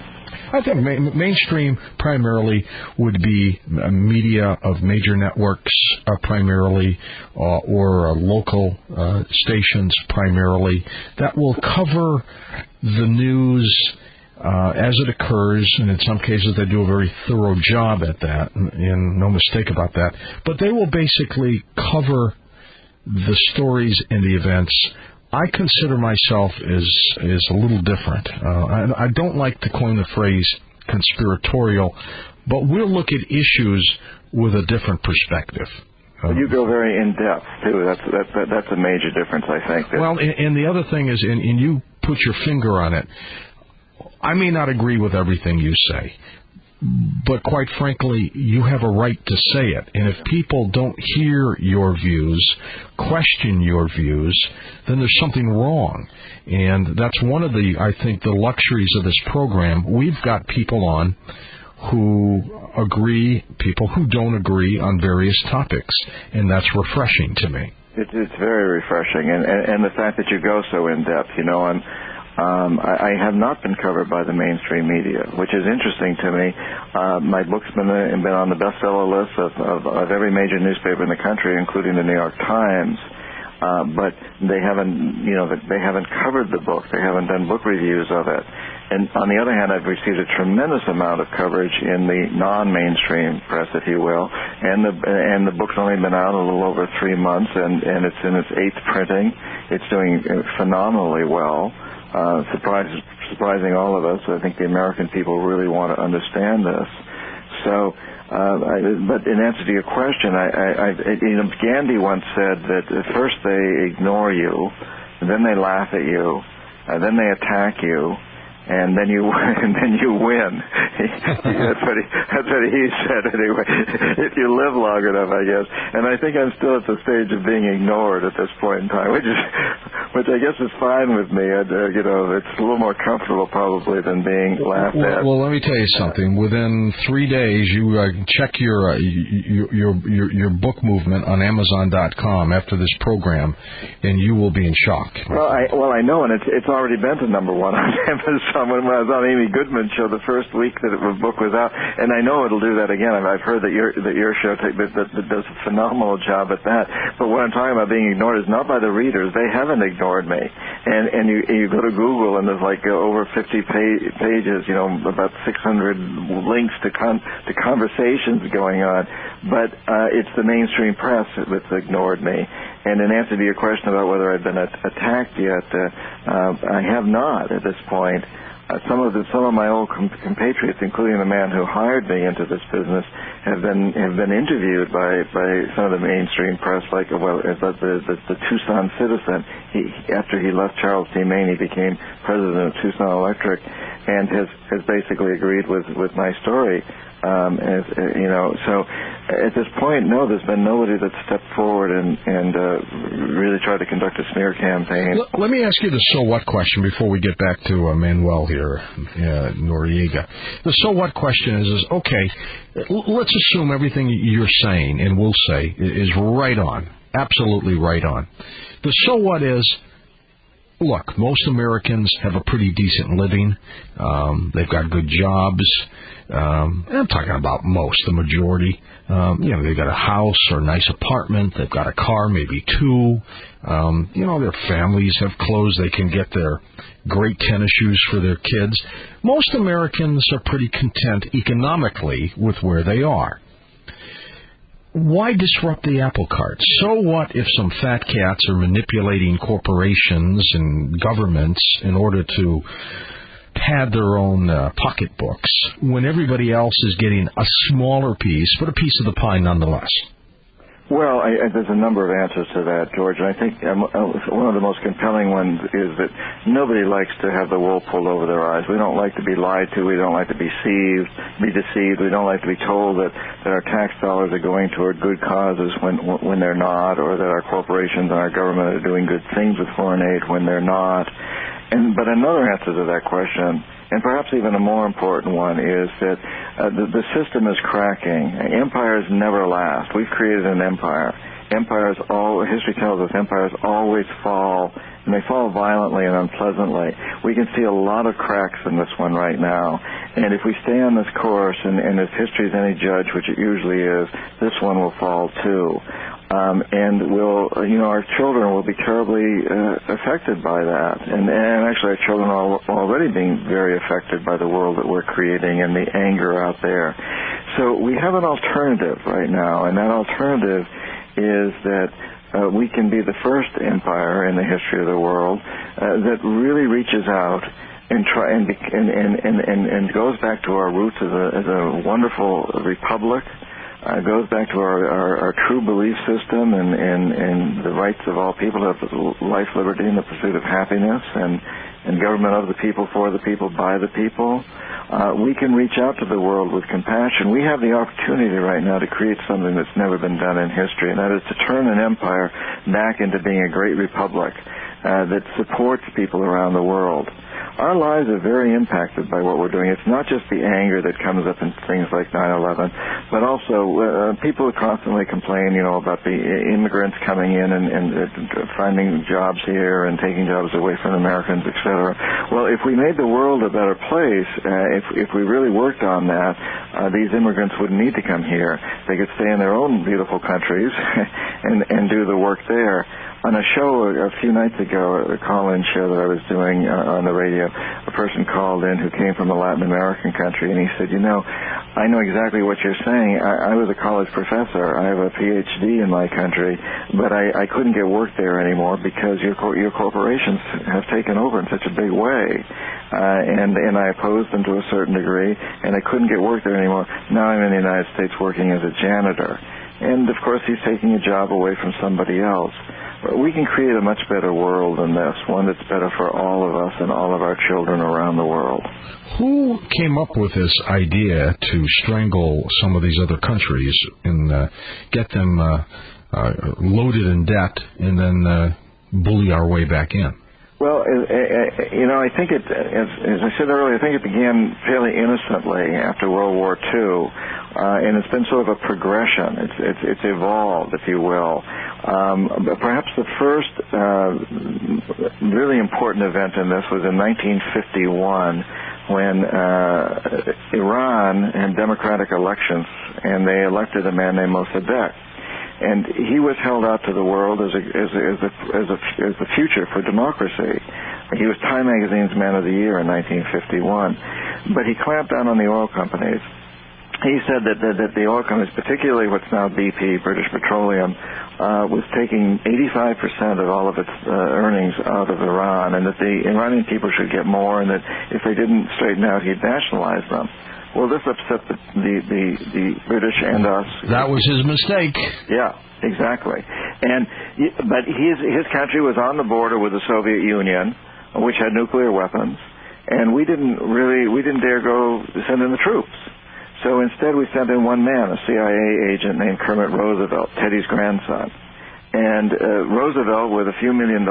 I think mainstream primarily would be media of major networks primarily, or local stations primarily, that will cover the news as it occurs, and in some cases they do a very thorough job at that, and no mistake about that. But they will basically cover the stories and the events. I consider myself as a little different. I don't like to coin the phrase conspiratorial, but we'll look at issues with a different perspective. Well, you go very in-depth, too. That's a major difference, I think. Well, and the other thing is, and you put your finger on it, I may not agree with everything you say, but quite frankly, you have a right to say it. And if people don't hear your views, question your views, then there's something wrong. And that's one of the, I think, the luxuries of this program. We've got people on who agree, people who don't agree on various topics, and that's refreshing to me. It's very refreshing, and the fact that you go so in-depth, I have not been covered by the mainstream media, which is interesting to me. My book's been on the bestseller list of every major newspaper in the country, including the New York Times. But they haven't covered the book. They haven't done book reviews of it. And on the other hand, I've received a tremendous amount of coverage in the non-mainstream press, if you will. And the book's only been out a little over 3 months, and it's in its 8th printing. It's doing phenomenally well. Surprising all of us. I think the American people really want to understand this. So, but in answer to your question, Gandhi once said that at first they ignore you, and then they laugh at you, and then they attack you, and then you win. That's what he said anyway. If you live long enough, I guess. And I think I'm still at the stage of being ignored at this point in time, which I guess is fine with me. It's a little more comfortable probably than being laughed at. Well, let me tell you something. Within 3 days, you check your book movement on Amazon.com after this program, and you will be in shock. Well, I know, and it's already been to number one on Amazon. When I was on Amy Goodman's show the first week that the book was out, and I know it'll do that again. I've heard that your show that does a phenomenal job at that. But what I'm talking about being ignored is not by the readers. They haven't ignored me. And you go to Google and there's like over 50 pages, about 600 links to conversations going on. But it's the mainstream press that's ignored me. And in answer to your question about whether I've been attacked yet, I have not at this point. Some of my old compatriots, including the man who hired me into this business, have been interviewed by some of the mainstream press, like the Tucson Citizen. After he left Charles D. Main, he became president of Tucson Electric, and has basically agreed with my story. So at this point, no, there's been nobody that's stepped forward and really tried to conduct a smear campaign. Let me ask you the so what question before we get back to Manuel here, Noriega. The so what question is okay, let's assume everything you're saying and will say is right on, absolutely right on. The so what is, look, most Americans have a pretty decent living. They've got good jobs. I'm talking about most, the majority. They've got a house or a nice apartment. They've got a car, maybe two. Their families have clothes. They can get their great tennis shoes for their kids. Most Americans are pretty content economically with where they are. Why disrupt the apple cart? So what if some fat cats are manipulating corporations and governments in order to pad their own pocketbooks when everybody else is getting a smaller piece, but a piece of the pie nonetheless? Well, there's a number of answers to that, George, and I think one of the most compelling ones is that nobody likes to have the wool pulled over their eyes. We don't like to be lied to. We don't like to be deceived. We don't like to be told that our tax dollars are going toward good causes when they're not, or that our corporations and our government are doing good things with foreign aid when they're not. But another answer to that question, and perhaps even a more important one, is that the system is cracking. Empires never last. We've created an empire. History tells us empires always fall, and they fall violently and unpleasantly. We can see a lot of cracks in this one right now. And if we stay on this course, and if history is any judge, which it usually is, this one will fall too. And our children will be terribly affected by that. And actually our children are already being very affected by the world that we're creating and the anger out there. So we have an alternative right now, and that alternative is that we can be the first empire in the history of the world that really reaches out and goes back to our roots as a wonderful republic. Goes back to our true belief system and the rights of all people to have life, liberty, and the pursuit of happiness, and government of the people, for the people, by the people. We can reach out to the world with compassion. We have the opportunity right now to create something that's never been done in history, and that is to turn an empire back into being a great republic that supports people around the world. Our lives are very impacted by what we're doing. It's not just the anger that comes up in things like 9/11, but also people who constantly complain, about the immigrants coming in and finding jobs here and taking jobs away from Americans, etc. Well, if we made the world a better place, if we really worked on that, these immigrants wouldn't need to come here. They could stay in their own beautiful countries and do the work there. On a show a few nights ago, a call-in show that I was doing on the radio, a person called in who came from a Latin American country, and he said, I know exactly what you're saying. I was a college professor. I have a PhD in my country, but I couldn't get work there anymore because your corporations have taken over in such a big way. and I opposed them to a certain degree, and I couldn't get work there anymore. Now I'm in the United States working as a janitor. And, of course, he's taking a job away from somebody else. But we can create a much better world than this, one that's better for all of us and all of our children around the world. Who came up with this idea to strangle some of these other countries and get them loaded in debt and then bully our way back in? Well, I think as I said earlier, I think it began fairly innocently after World War II, and it's been sort of a progression. It's evolved, if you will. But perhaps the first really important event in this was in 1951 when Iran had democratic elections, and they elected a man named Mossadegh. And he was held out to the world as the future for democracy. He was Time Magazine's Man of the Year in 1951. But he clamped down on the oil companies. He said that the oil companies, particularly what's now BP, British Petroleum, was taking 85% of all of its earnings out of Iran, and that the Iranian people should get more, and that if they didn't straighten out, he'd nationalize them. Well, this upset the British and us. That was his mistake. Yeah, exactly. But his country was on the border with the Soviet Union, which had nuclear weapons, and we didn't dare go send in the troops. So instead, we sent in one man, a CIA agent named Kermit Roosevelt, Teddy's grandson. And Roosevelt, with a few $1 million,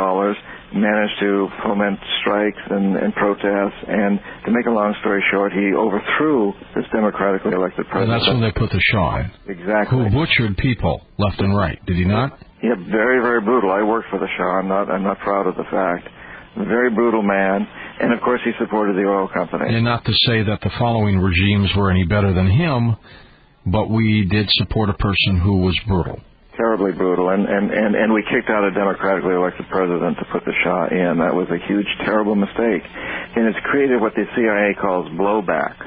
managed to foment strikes and protests. And to make a long story short, he overthrew this democratically elected president. And that's when they put the Shah in. Exactly. Who butchered people left and right. Did he not? Yeah, very, very brutal. I worked for the Shah. I'm not proud of the fact. A very brutal man. And, of course, he supported the oil company. And not to say that the following regimes were any better than him, but we did support a person who was brutal. Terribly brutal, and we kicked out a democratically elected president to put the Shah in. That was a huge, terrible mistake. And it's created what the CIA calls blowback,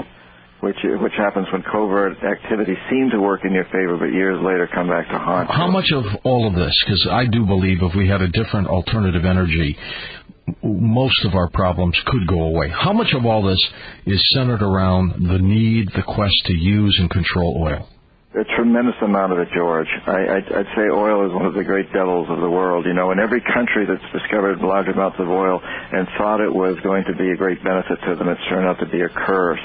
which happens when covert activities seem to work in your favor, but years later come back to haunt you. How much of all of this, because I do believe if we had a different alternative energy, most of our problems could go away. How much of all this is centered around the need, the quest to use and control oil? A tremendous amount of it, George. I'd say oil is one of the great devils of the world. You know, in every country that's discovered large amounts of oil and thought it was going to be a great benefit to them, it's turned out to be a curse.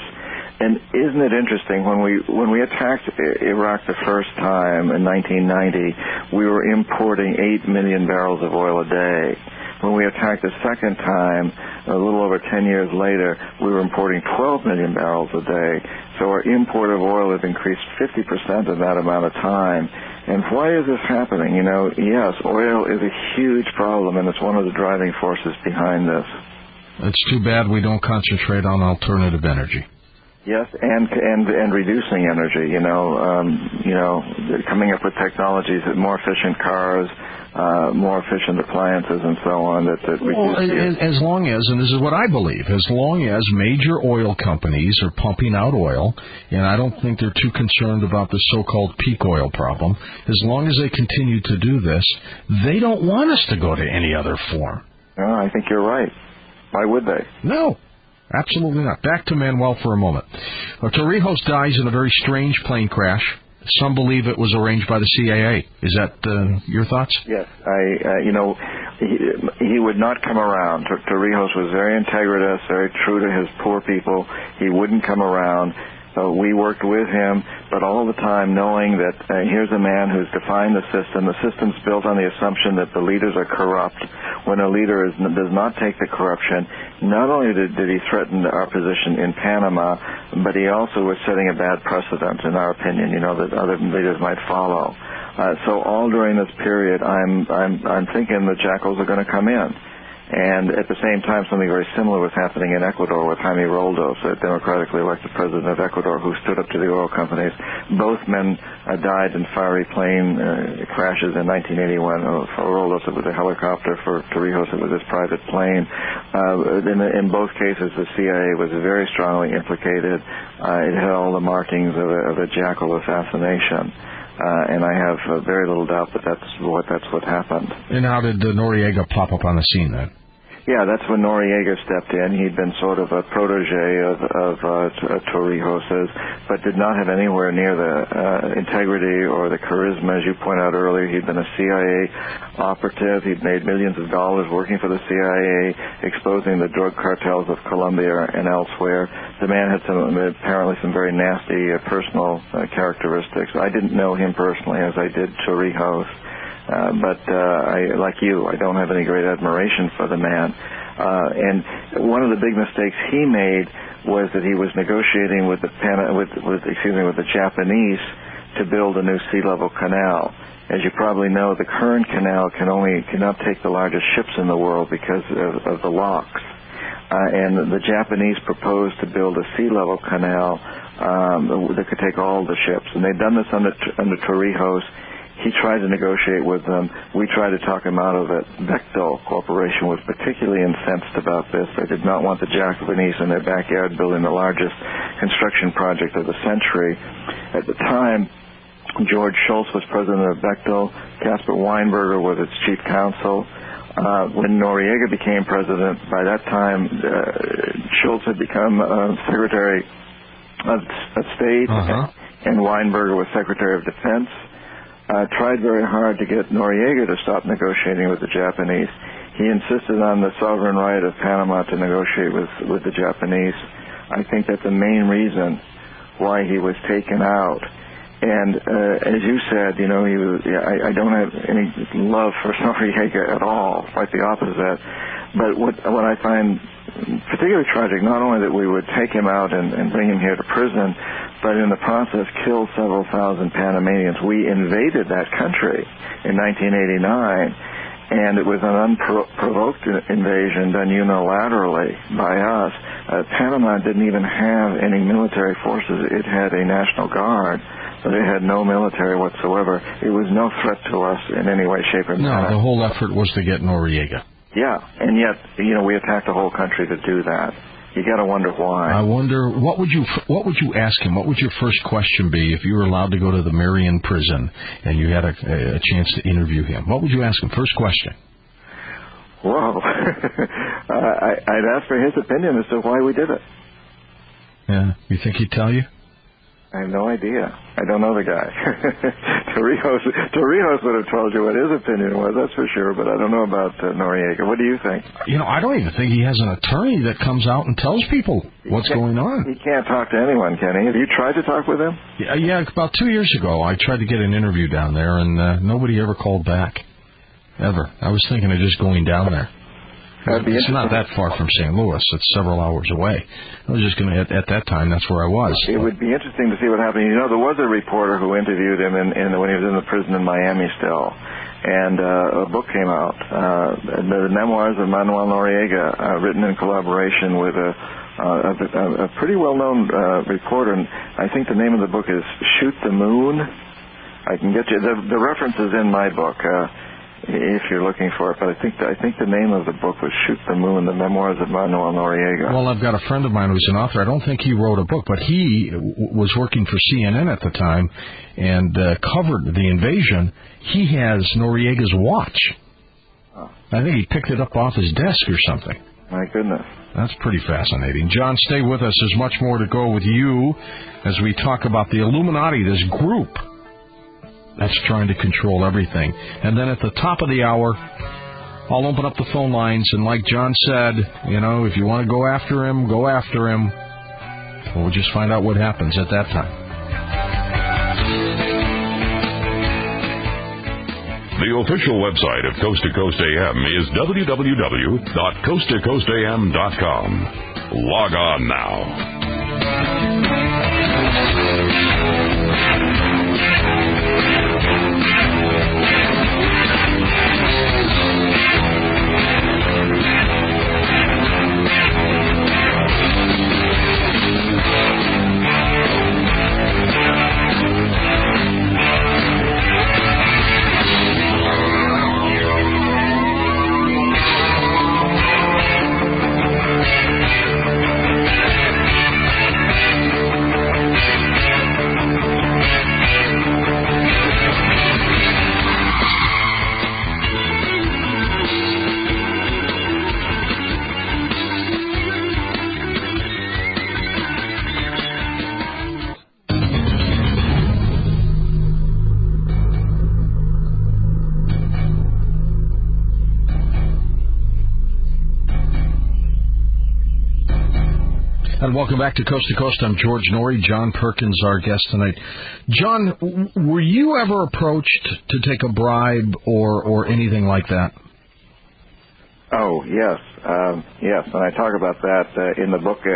And isn't it interesting, when we attacked Iraq the first time in 1990, we were importing 8 million barrels of oil a day. When we attacked the second time, a little over 10 years later, we were importing 12 million barrels a day. So our import of oil has increased 50% in that amount of time. And why is this happening? You know, yes, oil is a huge problem, and it's one of the driving forces behind this. It's too bad we don't concentrate on alternative energy. Yes, and reducing energy. Coming up with technologies that more efficient cars, more efficient appliances, and so on. That reduce. As long as, and this is what I believe, as long as major oil companies are pumping out oil, and I don't think they're too concerned about the so-called peak oil problem. As long as they continue to do this, they don't want us to go to any other form. No, I think you're right. Why would they? No. Absolutely not. Back to Manuel for a moment. Torrijos dies in a very strange plane crash. Some believe it was arranged by the CIA. Is that your thoughts? Yes. He would not come around. Torrijos was very integritous, very true to his poor people. He wouldn't come around. We worked with him, but all the time knowing that here's a man who's defined the system. The system's built on the assumption that the leaders are corrupt. When a leader does not take the corruption, not only did he threaten our position in Panama, but he also was setting a bad precedent, in our opinion, that other leaders might follow. So all during this period, I'm thinking the jackals are going to come in. And at the same time, something very similar was happening in Ecuador with Jaime Roldos, a democratically elected president of Ecuador, who stood up to the oil companies. Both men died in fiery plane crashes in 1981. For Roldos, it was a helicopter. For Torrijos, it was his private plane. In both cases, the CIA was very strongly implicated. It had all the markings of a jackal assassination. And I have very little doubt that that's what happened. And how did Noriega pop up on the scene then? Yeah, that's when Noriega stepped in. He'd been sort of a protege of Torrijos's, but did not have anywhere near the integrity or the charisma. As you pointed out earlier, he'd been a CIA operative. He'd made millions of dollars working for the CIA, exposing the drug cartels of Colombia and elsewhere. The man had apparently some very nasty personal characteristics. I didn't know him personally as I did Torrijos. But like you, I don't have any great admiration for the man. And one of the big mistakes he made was that he was negotiating with the Japanese to build a new sea level canal. As you probably know, the current canal cannot take the largest ships in the world because of the locks. And the Japanese proposed to build a sea level canal that could take all the ships, and they'd done this under Torrijos. He tried to negotiate with them. We tried to talk him out of it. Bechtel Corporation was particularly incensed about this. They did not want the Japanese in their backyard building the largest construction project of the century. At the time, George Shultz was president of Bechtel. Caspar Weinberger was its chief counsel. When Noriega became president, by that time, Shultz had become Secretary of State, and Weinberger was Secretary of Defense. Tried very hard to get Noriega to stop negotiating with the Japanese. He insisted on the sovereign right of Panama to negotiate with the Japanese. I think that's the main reason why he was taken out. And as you said, I don't have any love for Noriega at all, quite the opposite. But what I find particularly tragic, not only that we would take him out and bring him here to prison, but in the process kill several thousand Panamanians. We invaded that country in 1989, and it was an unprovoked invasion done unilaterally by us. Panama didn't even have any military forces. It had a National Guard, but it had no military whatsoever. It was no threat to us in any way, shape, or manner. No, the whole effort was to get Noriega. Yeah, and yet, we attacked the whole country to do that. You got to wonder why. I wonder, what would you ask him? What would your first question be if you were allowed to go to the Marion prison and you had a chance to interview him? What would you ask him? First question. Whoa. I'd ask for his opinion as to why we did it. Yeah, you think he'd tell you? I have no idea. I don't know the guy. Torrijos would have told you what his opinion was, that's for sure, but I don't know about Noriega. What do you think? I don't even think he has an attorney that comes out and tells people what's going on. He can't talk to anyone, can he? Have you tried to talk with him? Yeah, about 2 years ago, I tried to get an interview down there, and nobody ever called back. Ever. I was thinking of just going down there. It's not that far from St. Louis. It's several hours away. I was just going to, at that time, that's where I was. It would be interesting to see what happened. There was a reporter who interviewed him when he was in the prison in Miami still. And a book came out, the Memoirs of Manuel Noriega, written in collaboration with a pretty well-known reporter. And I think the name of the book is Shoot the Moon. I can get you. The reference is in my book. If you're looking for it, but I think the name of the book was Shoot the Moon, the Memoirs of Manuel Noriega. Well, I've got a friend of mine who's an author. I don't think he wrote a book, but he was working for CNN at the time and covered the invasion. He has Noriega's watch. Oh. I think he picked it up off his desk or something. My goodness. That's pretty fascinating. John, stay with us. There's much more to go with you as we talk about the Illuminati, this group that's trying to control everything. And then at the top of the hour, I'll open up the phone lines, and like John said, if you want to go after him, go after him. We'll just find out what happens at that time. The official website of Coast to Coast AM is www.coasttocoastam.com. Log on now. And welcome back to Coast. I'm George Noory. John Perkins, our guest tonight. John, were you ever approached to take a bribe or anything like that? Oh, yes. Yes, and I talk about that in the book. In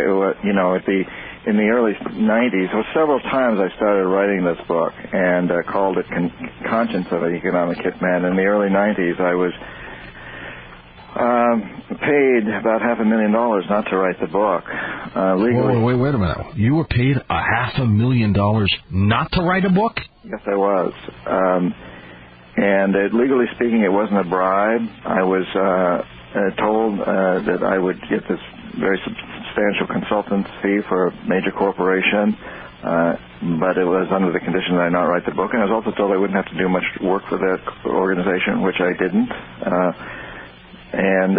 the early 90s, well, several times I started writing this book and called it Conscience of an Economic Hitman. In the early 90s, I was paid about $500,000 not to write the book. Legally. Wait a minute. You were paid $500,000 not to write a book? Yes, I was. And legally speaking, it wasn't a bribe. I was told that I would get this very substantial consultant fee for a major corporation, but it was under the condition that I not write the book. And I was also told I wouldn't have to do much work for that organization, which I didn't. And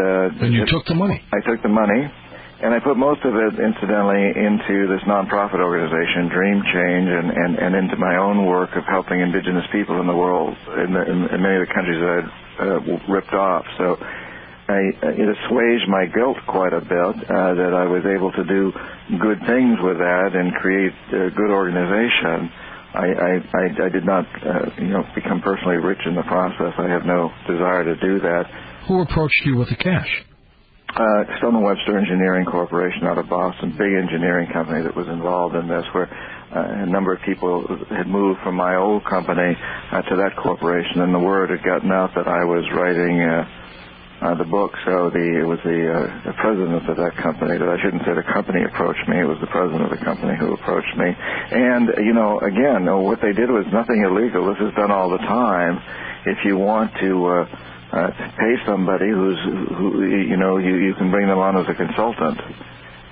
you took the money. I took the money, and I put most of it, incidentally, into this nonprofit organization, Dream Change, and into my own work of helping indigenous people in the world, in many of the countries that I'd ripped off. So it assuaged my guilt quite a bit that I was able to do good things with that and create a good organization. I did not, become personally rich in the process. I have no desire to do that. Who approached you with the cash? Stone & Webster Engineering Corporation out of Boston, big engineering company that was involved in this, where a number of people had moved from my old company to that corporation, and the word had gotten out that I was writing the book. So it was the president of that company, that I shouldn't say the company approached me, it was the president of the company who approached me. And, again, what they did was nothing illegal. This is done all the time. If you want to pay somebody who you can bring them on as a consultant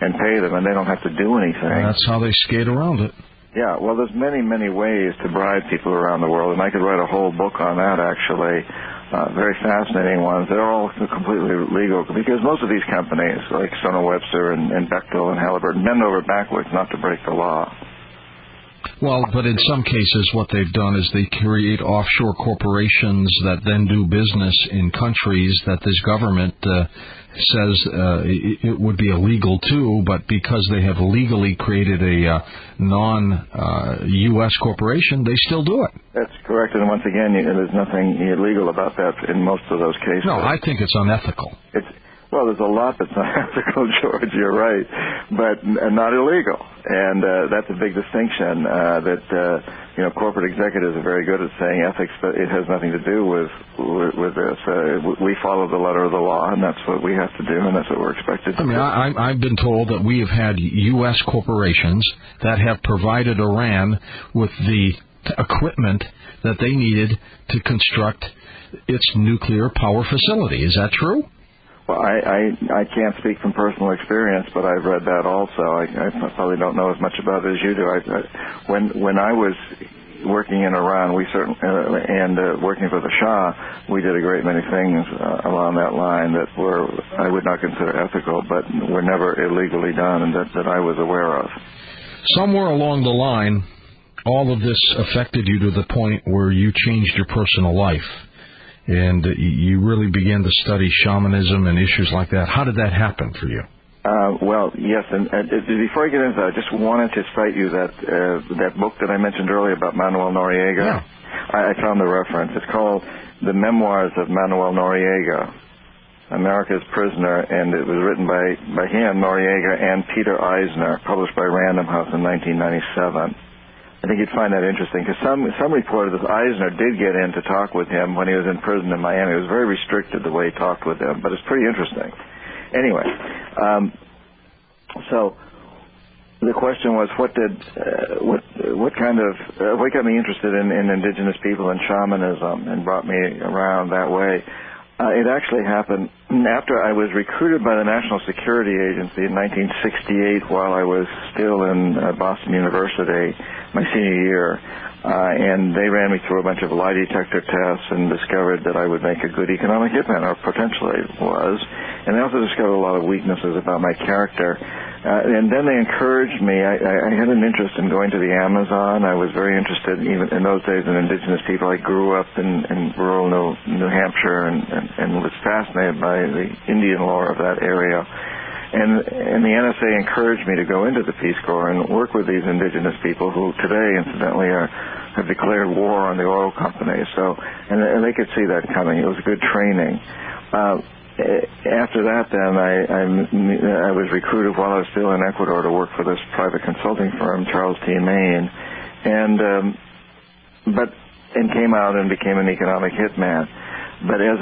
and pay them, and they don't have to do anything. That's how they skate around it. Yeah, well, there's many, many ways to bribe people around the world, and I could write a whole book on that, actually. Very fascinating ones. They're all completely legal, because most of these companies, like Stone & Webster and Bechtel and Halliburton, bend over backwards not to break the law. Well, but in some cases what they've done is they create offshore corporations that then do business in countries that this government says it would be illegal too, but because they have legally created a non-U.S. corporation, they still do it. That's correct, and once again, there's nothing illegal about that in most of those cases. No, I think it's unethical. Well, there's a lot that's unethical, George, you're right, but not illegal. And that's a big distinction that corporate executives are very good at saying ethics, but it has nothing to do with this. We follow the letter of the law, and that's what we have to do, and that's what we're expected to do. I've been told that we have had U.S. corporations that have provided Iran with the equipment that they needed to construct its nuclear power facility. Is that true? Well, I can't speak from personal experience, but I've read that also. I probably don't know as much about it as you do. When I was working in Iran, we certainly and working for the Shah, we did a great many things along that line that were I would not consider ethical, but were never illegally done, and that I was aware of. Somewhere along the line, all of this affected you to the point where you changed your personal life. And you really began to study shamanism and issues like that. How did that happen for you? Well, yes, and before I get into that, I just wanted to cite you that book that I mentioned earlier about Manuel Noriega. Yeah. I found the reference. It's called The Memoirs of Manuel Noriega, America's Prisoner, and it was written by him, Noriega, and Peter Eisner, published by Random House in 1997. I think you'd find that interesting, because some reported that Eisner did get in to talk with him when he was in prison in Miami. It was very restricted the way he talked with him, but it's pretty interesting. Anyway, so the question was, what got me interested in indigenous people and shamanism and brought me around that way. It actually happened after I was recruited by the National Security Agency in 1968 while I was still in Boston University, my senior year, and they ran me through a bunch of lie detector tests and discovered that I would make a good economic hitman, or potentially was. And they also discovered a lot of weaknesses about my character. And then they encouraged me. I had an interest in going to the Amazon. I was very interested, even in those days, in indigenous people. I grew up in rural New Hampshire and was fascinated by the Indian lore of that area. And the NSA encouraged me to go into the Peace Corps and work with these indigenous people who today, incidentally, have declared war on the oil companies. So, and they could see that coming. It was good training. After that, then I was recruited while I was still in Ecuador to work for this private consulting firm, Charles T. Main, and came out and became an economic hitman. But as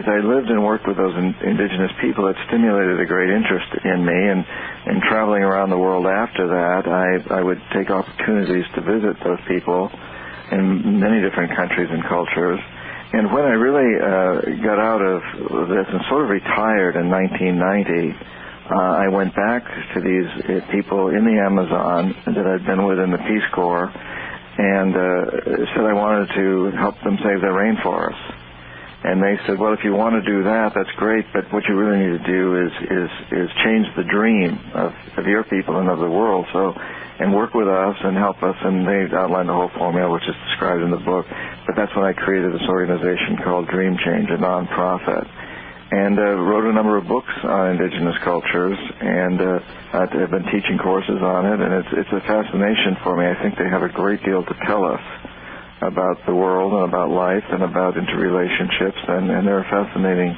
I lived and worked with those indigenous people, it stimulated a great interest in me, and traveling around the world after that, I would take opportunities to visit those people in many different countries and cultures. And when I really got out of this and sort of retired in 1990, I went back to these people in the Amazon that I'd been with in the Peace Corps, and said I wanted to help them save their rainforests. And they said, well, if you want to do that, that's great, but what you really need to do is change the dream of your people and of the world. So, and work with us and help us. And they outlined the whole formula, which is described in the book. But that's when I created this organization called Dream Change, a nonprofit, and wrote a number of books on indigenous cultures, and I've been teaching courses on it. And it's a fascination for me. I think they have a great deal to tell us about the world and about life and about interrelationships, and they're fascinating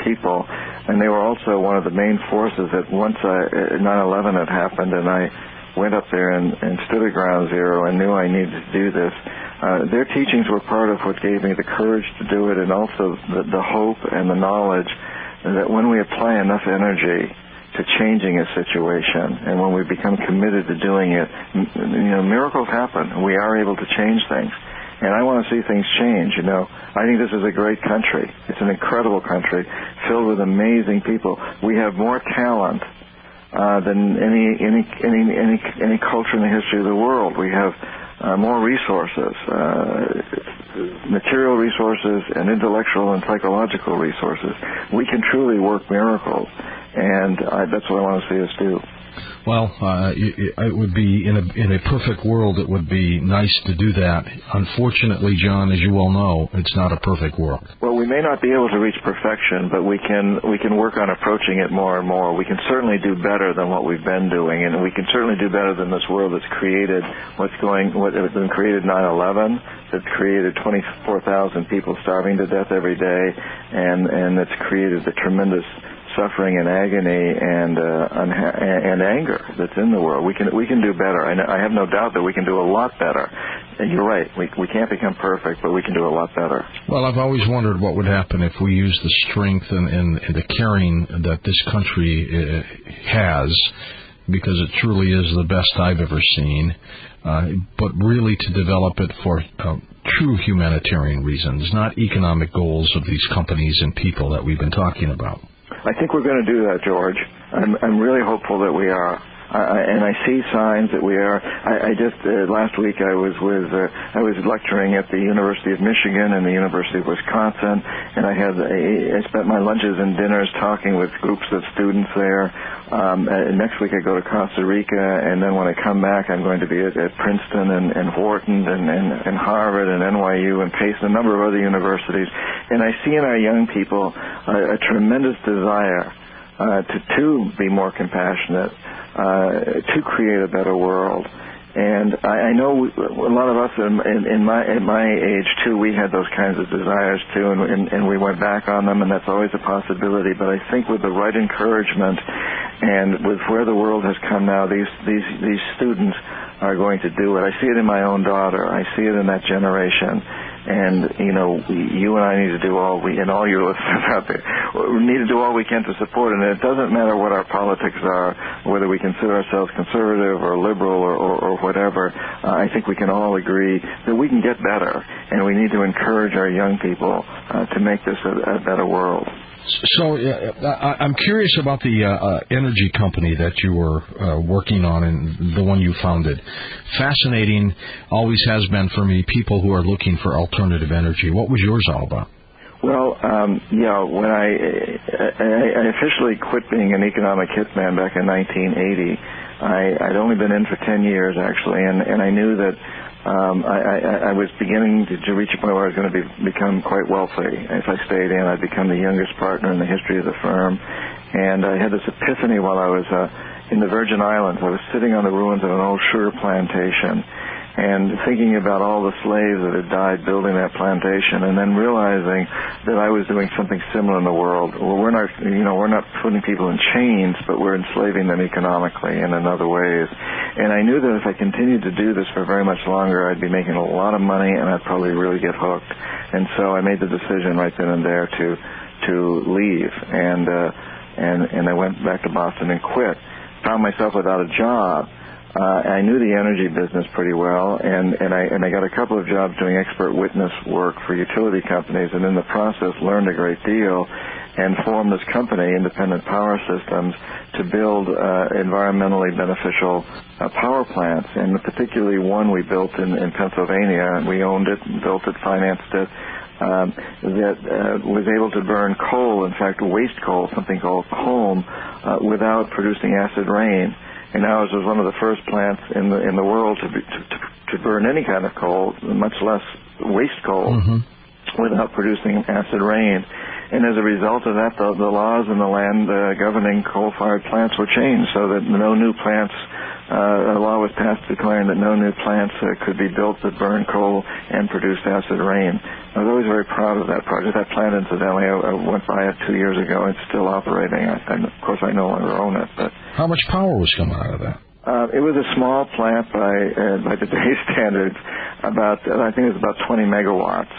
people. And they were also one of the main forces that once 9/11 had happened and I went up there and stood at ground zero and knew I needed to do this, their teachings were part of what gave me the courage to do it, and also the hope and the knowledge that when we apply enough energy to changing a situation, and when we become committed to doing it, miracles happen. We are able to change things. And I want to see things change, I think this is a great country. It's an incredible country filled with amazing people. We have more talent than any culture in the history of the world. We have more resources, material resources and intellectual and psychological resources. We can truly work miracles, and that's what I want to see us do. Well, it would be in a perfect world. It would be nice to do that. Unfortunately, John, as you well know, it's not a perfect world. Well, we may not be able to reach perfection, but we can work on approaching it more and more. We can certainly do better than what we've been doing, and we can certainly do better than this world that's created what has been created 9/11, that's created 24,000 people starving to death every day, and that's created the tremendous suffering and agony and anger that's in the world. We can do better. I have no doubt that we can do a lot better. And you're right. We can't become perfect, but we can do a lot better. Well, I've always wondered what would happen if we use the strength and the caring that this country has, because it truly is the best I've ever seen, but really to develop it for true humanitarian reasons, not economic goals of these companies and people that we've been talking about. I think we're going to do that, George. I'm really hopeful that we are. And I see signs that we are. I just last week I was lecturing at the University of Michigan and the University of Wisconsin, and I spent my lunches and dinners talking with groups of students there. Next week I go to Costa Rica, and then when I come back I'm going to be at Princeton and Wharton and Harvard and NYU and Pace and a number of other universities. And I see in our young people a tremendous desire to be more compassionate, to create a better world. And I know a lot of us at my age too, we had those kinds of desires too, and we went back on them, and that's always a possibility. But I think with the right encouragement and with where the world has come now, these students are going to do it. I see it in my own daughter. I see it in that generation. And, you and I need to do and all your listeners out there, we need to do all we can to support it. And it doesn't matter what our politics are, whether we consider ourselves conservative or liberal or whatever. I think we can all agree that we can get better, and we need to encourage our young people to make this a better world. So I'm curious about the energy company that you were working on and the one you founded. Fascinating, always has been for me, people who are looking for alternative energy. What was yours all about? Well, when I officially quit being an economic hitman back in 1980, I'd only been in for 10 years, actually, and I knew that I was beginning to reach a point where I was going to become quite wealthy. If I stayed in, I'd become the youngest partner in the history of the firm. And I had this epiphany while I was in the Virgin Islands. I was sitting on the ruins of an old sugar plantation and thinking about all the slaves that had died building that plantation, and then realizing that I was doing something similar in the world. Well, we're not putting people in chains, but we're enslaving them economically and in other ways. And I knew that if I continued to do this for very much longer, I'd be making a lot of money, and I'd probably really get hooked. And so I made the decision right then and there to leave, and I went back to Boston and quit. Found myself without a job. I knew the energy business pretty well, and I got a couple of jobs doing expert witness work for utility companies, and in the process learned a great deal and formed this company, Independent Power Systems, to build environmentally beneficial power plants, and particularly one we built in Pennsylvania. We owned it, built it, financed it, that was able to burn coal, in fact waste coal, something called coal, without producing acid rain. And ours was one of the first plants in the world to burn any kind of coal, much less waste coal, without producing acid rain. And as a result of that, the laws in the land governing coal-fired plants were changed so that no new plants, a law was passed declaring that no new plants could be built that burn coal and produced acid rain. I was always very proud of that project. That plant, incidentally, I went by it 2 years ago. It's still operating. Of course, I no longer own it. But how much power was coming out of that? It was a small plant by today's standards. I think it was about 20 megawatts.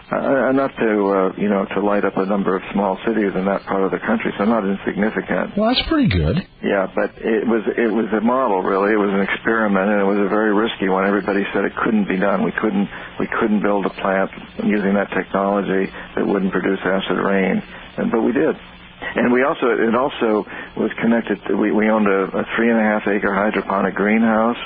Enough to light up a number of small cities in that part of the country, so not insignificant. Well, that's pretty good. Yeah, but it was a model, really. It was an experiment, and it was a very risky one. Everybody said it couldn't be done. We couldn't build a plant using that technology that wouldn't produce acid rain, but we did. And it also was connected to, we owned a 3.5-acre hydroponic greenhouse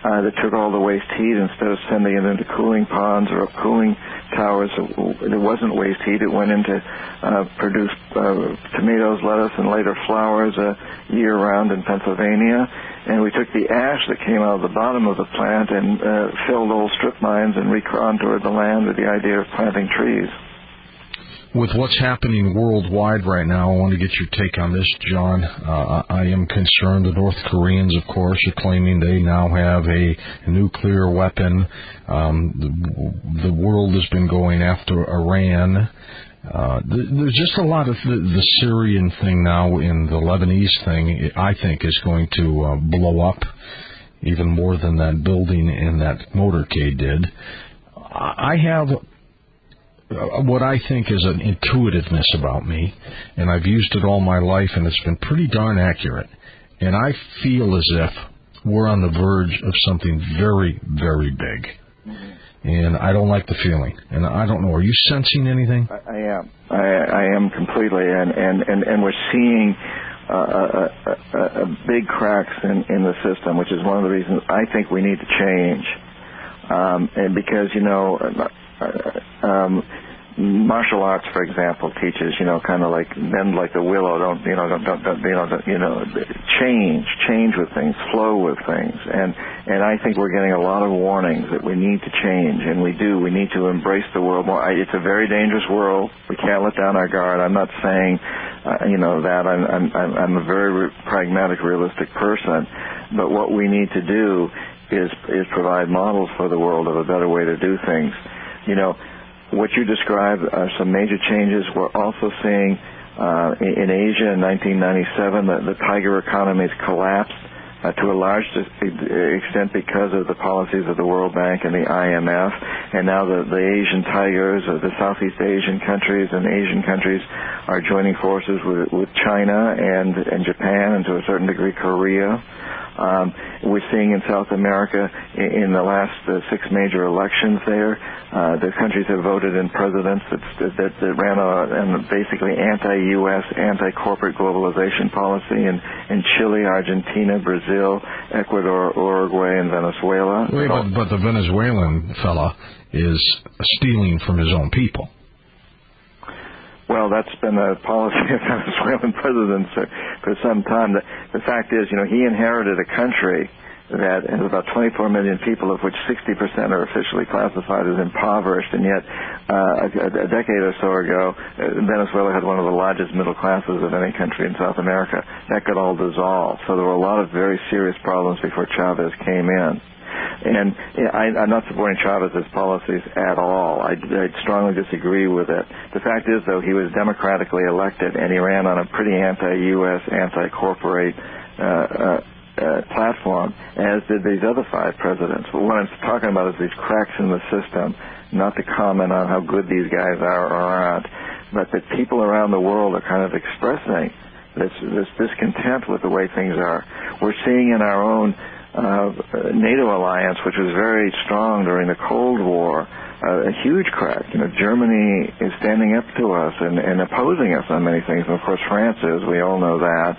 that took all the waste heat. Instead of sending it into cooling ponds or up cooling towers, it wasn't waste heat. It went into produce tomatoes, lettuce, and later flowers year-round in Pennsylvania. And we took the ash that came out of the bottom of the plant and filled old strip mines and recontoured the land with the idea of planting trees. With what's happening worldwide right now, I want to get your take on this, John. I am concerned. The North Koreans, of course, are claiming they now have a nuclear weapon. The world has been going after Iran. There's just a lot of the Syrian thing now, and the Lebanese thing, I think, is going to blow up even more than that building in that motorcade did. I have what I think is an intuitiveness about me, and I've used it all my life, and it's been pretty darn accurate. And I feel as if we're on the verge of something very, very big. And I don't like the feeling. And I don't know, are you sensing anything? I am. I am completely. And we're seeing big cracks in the system, which is one of the reasons I think we need to change. And because, martial arts, for example, teaches, kind of like bend like the willow, change with things, flow with things. And I think we're getting a lot of warnings that we need to change, and we do. We need to embrace the world more. It's a very dangerous world. We can't let down our guard. I'm not saying, that. I'm a very pragmatic, realistic person. But what we need to do is provide models for the world of a better way to do things. What you described are some major changes. We're also seeing in Asia in 1997 the tiger economies collapsed to a large extent because of the policies of the World Bank and the IMF. And now the Asian tigers, or the Southeast Asian countries and Asian countries, are joining forces with China and Japan, and to a certain degree Korea. We're seeing in South America, in the last 6 major elections there, the countries have voted in presidents that ran a basically anti-U.S., anti-corporate globalization policy in Chile, Argentina, Brazil, Ecuador, Uruguay, and Venezuela. Wait, but the Venezuelan fella is stealing from his own people. Well, that's been a policy of Venezuelan presidents for some time. The fact is, he inherited a country that has about 24 million people, of which 60% are officially classified as impoverished, and yet a decade or so ago, Venezuela had one of the largest middle classes of any country in South America. That got all dissolved. So there were a lot of very serious problems before Chavez came in. And I'm not supporting Chavez's policies at all. I strongly disagree with it. The fact is, though, he was democratically elected, and he ran on a pretty anti-U.S., anti-corporate platform, as did these other 5 presidents. But what I'm talking about is these cracks in the system, not to comment on how good these guys are or aren't, but that people around the world are kind of expressing this discontent with the way things are. We're seeing in our own NATO alliance, which was very strong during the Cold War, a huge crack. Germany is standing up to us and opposing us on many things, and of course France is. We all know that.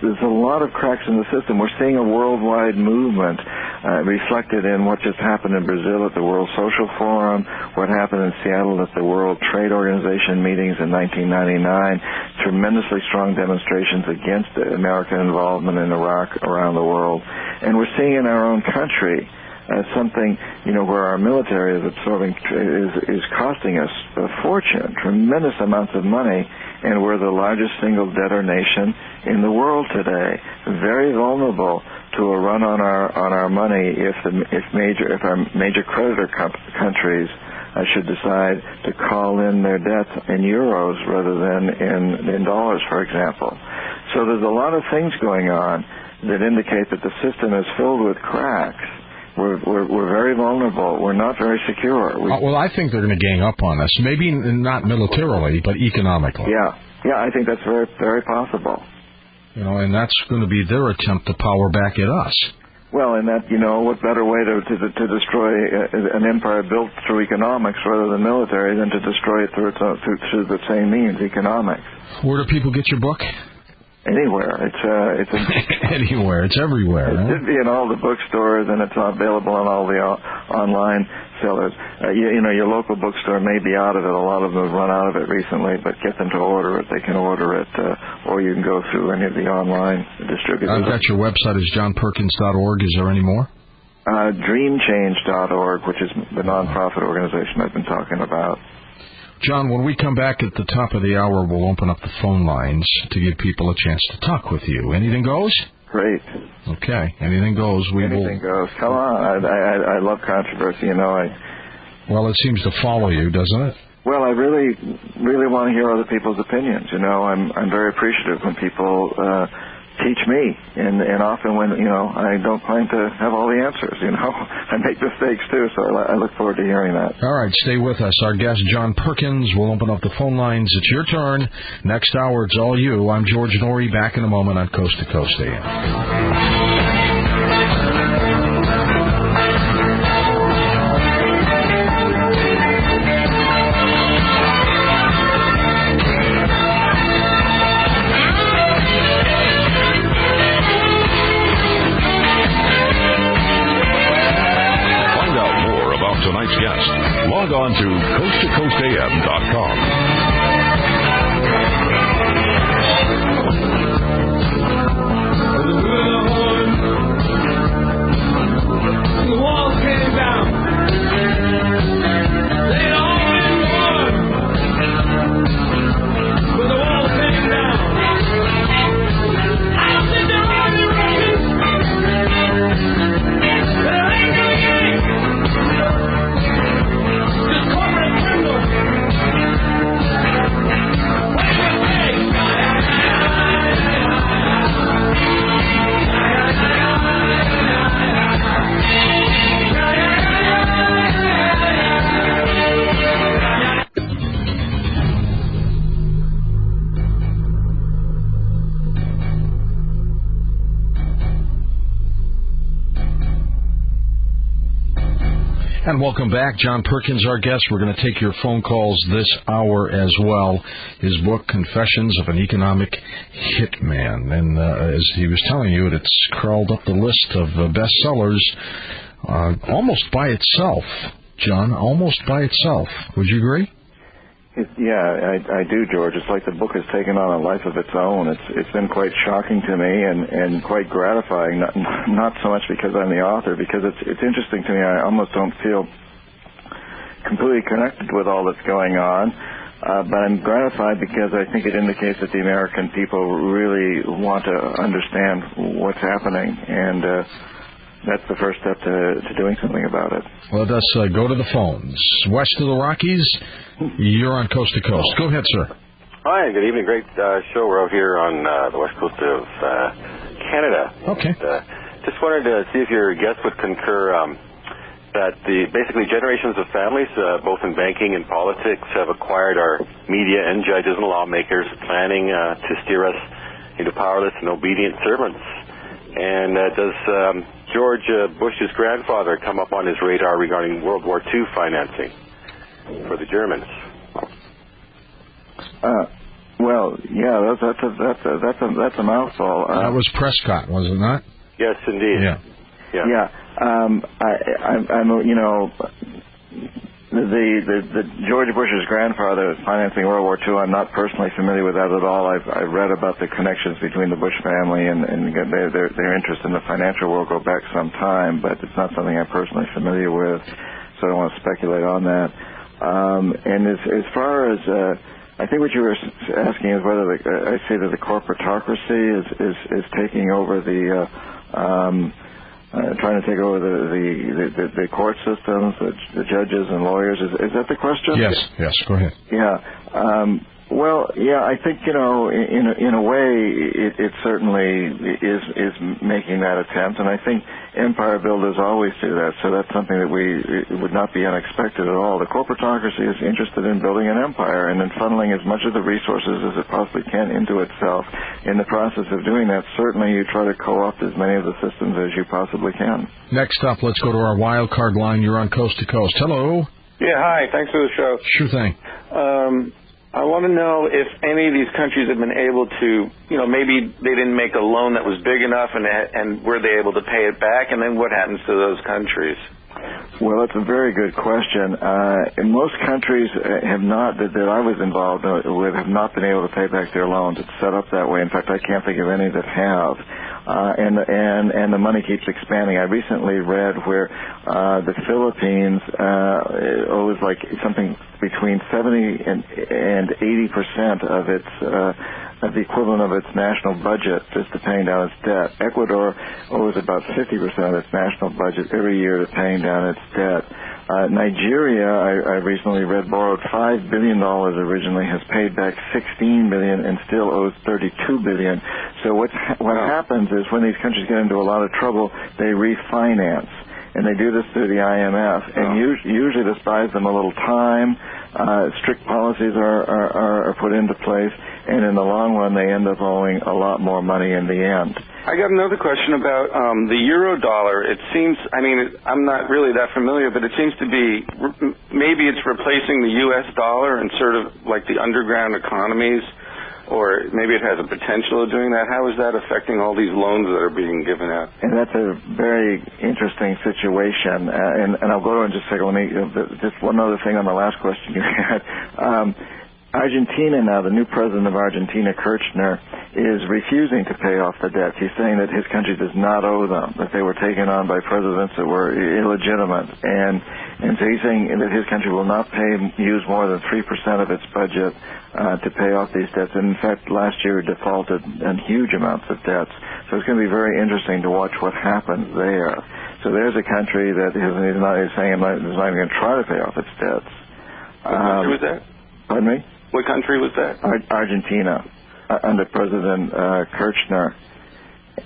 There's a lot of cracks in the system. We're seeing a worldwide movement reflected in what just happened in Brazil at the World Social Forum, what happened in Seattle at the World Trade Organization meetings in 1999, tremendously strong demonstrations against American involvement in Iraq around the world. And we're seeing in our own country something, where our military is is costing us a fortune, tremendous amounts of money, and we're the largest single debtor nation in the world today, very vulnerable to a run on our money if our major creditor countries should decide to call in their debts in euros rather than in dollars, for example. So there's a lot of things going on that indicate that the system is filled with cracks. We're very vulnerable. We're not very secure. Well, I think they're going to gang up on us. Maybe not militarily, but economically. Yeah, I think that's very, very possible. And that's going to be their attempt to power back at us. Well, and that, what better way to destroy an empire built through economics rather than military than to destroy it through the same means, economics. Where do people get your book? Anywhere. It's anywhere. It's everywhere. It should be in all the bookstores, and it's available on all the online sellers. Your local bookstore may be out of it. A lot of them have run out of it recently, but get them to order it. They can order it, or you can go through any of the online distributors. I've got your website is johnperkins.org. Is there any more? Dreamchange.org, which is the nonprofit organization I've been talking about. John, when we come back at the top of the hour, we'll open up the phone lines to give people a chance to talk with you. Anything goes? Great. Okay. Anything goes. Anything goes. Come on. I love controversy, Well, it seems to follow you, doesn't it? Well, I really, really want to hear other people's opinions. I'm very appreciative when people teach me, and often when I don't claim to have all the answers. I make mistakes too, so I look forward to hearing that. All right, stay with us. Our guest John Perkins will open up the phone lines. It's your turn. Next hour, it's all you. I'm George Noory. Back in a moment on Coast to Coast AM. Tonight's guest. Log on to coasttocoastam.com. The walls came down. They all been born. But the walls came down. I don't think they're all the There ain't no unity. Just corporate tremble. And welcome back. John Perkins, our guest. We're going to take your phone calls this hour as well. His book, Confessions of an Economic Hitman. And as he was telling you, it's crawled up the list of bestsellers almost by itself, John, almost by itself. Would you agree? I do, George. It's like the book has taken on a life of its own. It's been quite shocking to me and quite gratifying. Not so much because I'm the author, because it's interesting to me. I almost don't feel completely connected with all that's going on. But I'm gratified because I think it indicates that the American people really want to understand what's happening, and that's the first step to doing something about it. Well, let us go to the phones. West of the Rockies, you're on Coast to Coast. Go ahead, sir. Hi, good evening. Great show. We're out here on the west coast of Canada. Okay. And, just wanted to see if your guests would concur that basically generations of families, both in banking and politics, have acquired our media and judges and lawmakers, planning to steer us into powerless and obedient servants. And does George Bush's grandfather come up on his radar regarding World War II financing for the Germans? Well, yeah, that's a mouthful. That was Prescott, was it not? Yes, indeed. Yeah. I'm the George Bush's grandfather financing World War II. I'm not personally familiar with that at all. I've read about the connections between the Bush family and their interest in the financial world go back some time, but it's not something I'm personally familiar with, so I don't want to speculate on that. And as far as I think what you were asking is whether I say that the corporatocracy is taking over trying to take over the court systems, the judges and lawyers. Is that the question? Yes. Go ahead. Yeah. Well, yeah, I think, in a way, it certainly is making that attempt, and I think empire builders always do that, so that's something that it would not be unexpected at all. The corporatocracy is interested in building an empire and in funneling as much of the resources as it possibly can into itself. In the process of doing that, certainly you try to co-opt as many of the systems as you possibly can. Next up, let's go to our wild card line. You're on Coast to Coast. Hello. Yeah, hi. Thanks for the show. Sure thing. I want to know if any of these countries have been able to, maybe they didn't make a loan that was big enough, and were they able to pay it back, and then what happens to those countries? Well, that's a very good question. And most countries have not, that I was involved with, have not been able to pay back their loans. It's set up that way. In fact, I can't think of any that have. And the money keeps expanding. I recently read where the Philippines owes like something between 70 and 80% of its of the equivalent of its national budget just to paying down its debt. Ecuador owes about 50% of its national budget every year to paying down its debt. Nigeria, I recently read, borrowed $5 billion originally, has paid back $16 billion, and still owes $32 billion. So what happens is when these countries get into a lot of trouble, they refinance. And they do this through the IMF, and usually this buys them a little time. Strict policies are put into place, and in the long run, they end up owing a lot more money in the end. I got another question about the euro dollar. It seems, I'm not really that familiar, but it seems to be, maybe it's replacing the U.S. dollar and sort of like the underground economies, or maybe it has a potential of doing that. How is that affecting all these loans that are being given out? And that's a very interesting situation. And I'll go to it in just a second. Let me, just one other thing on the last question you had. Argentina now, the new president of Argentina, Kirchner, is refusing to pay off the debt. He's saying that his country does not owe them, that they were taken on by presidents that were illegitimate. And so he's saying that his country will not use more than 3% of its budget to pay off these debts. And in fact, last year it defaulted in huge amounts of debts. So it's going to be very interesting to watch what happens there. So there's a country that is saying it's not even going to try to pay off its debts. What country was that? Pardon me? What country was that? Argentina, under President Kirchner.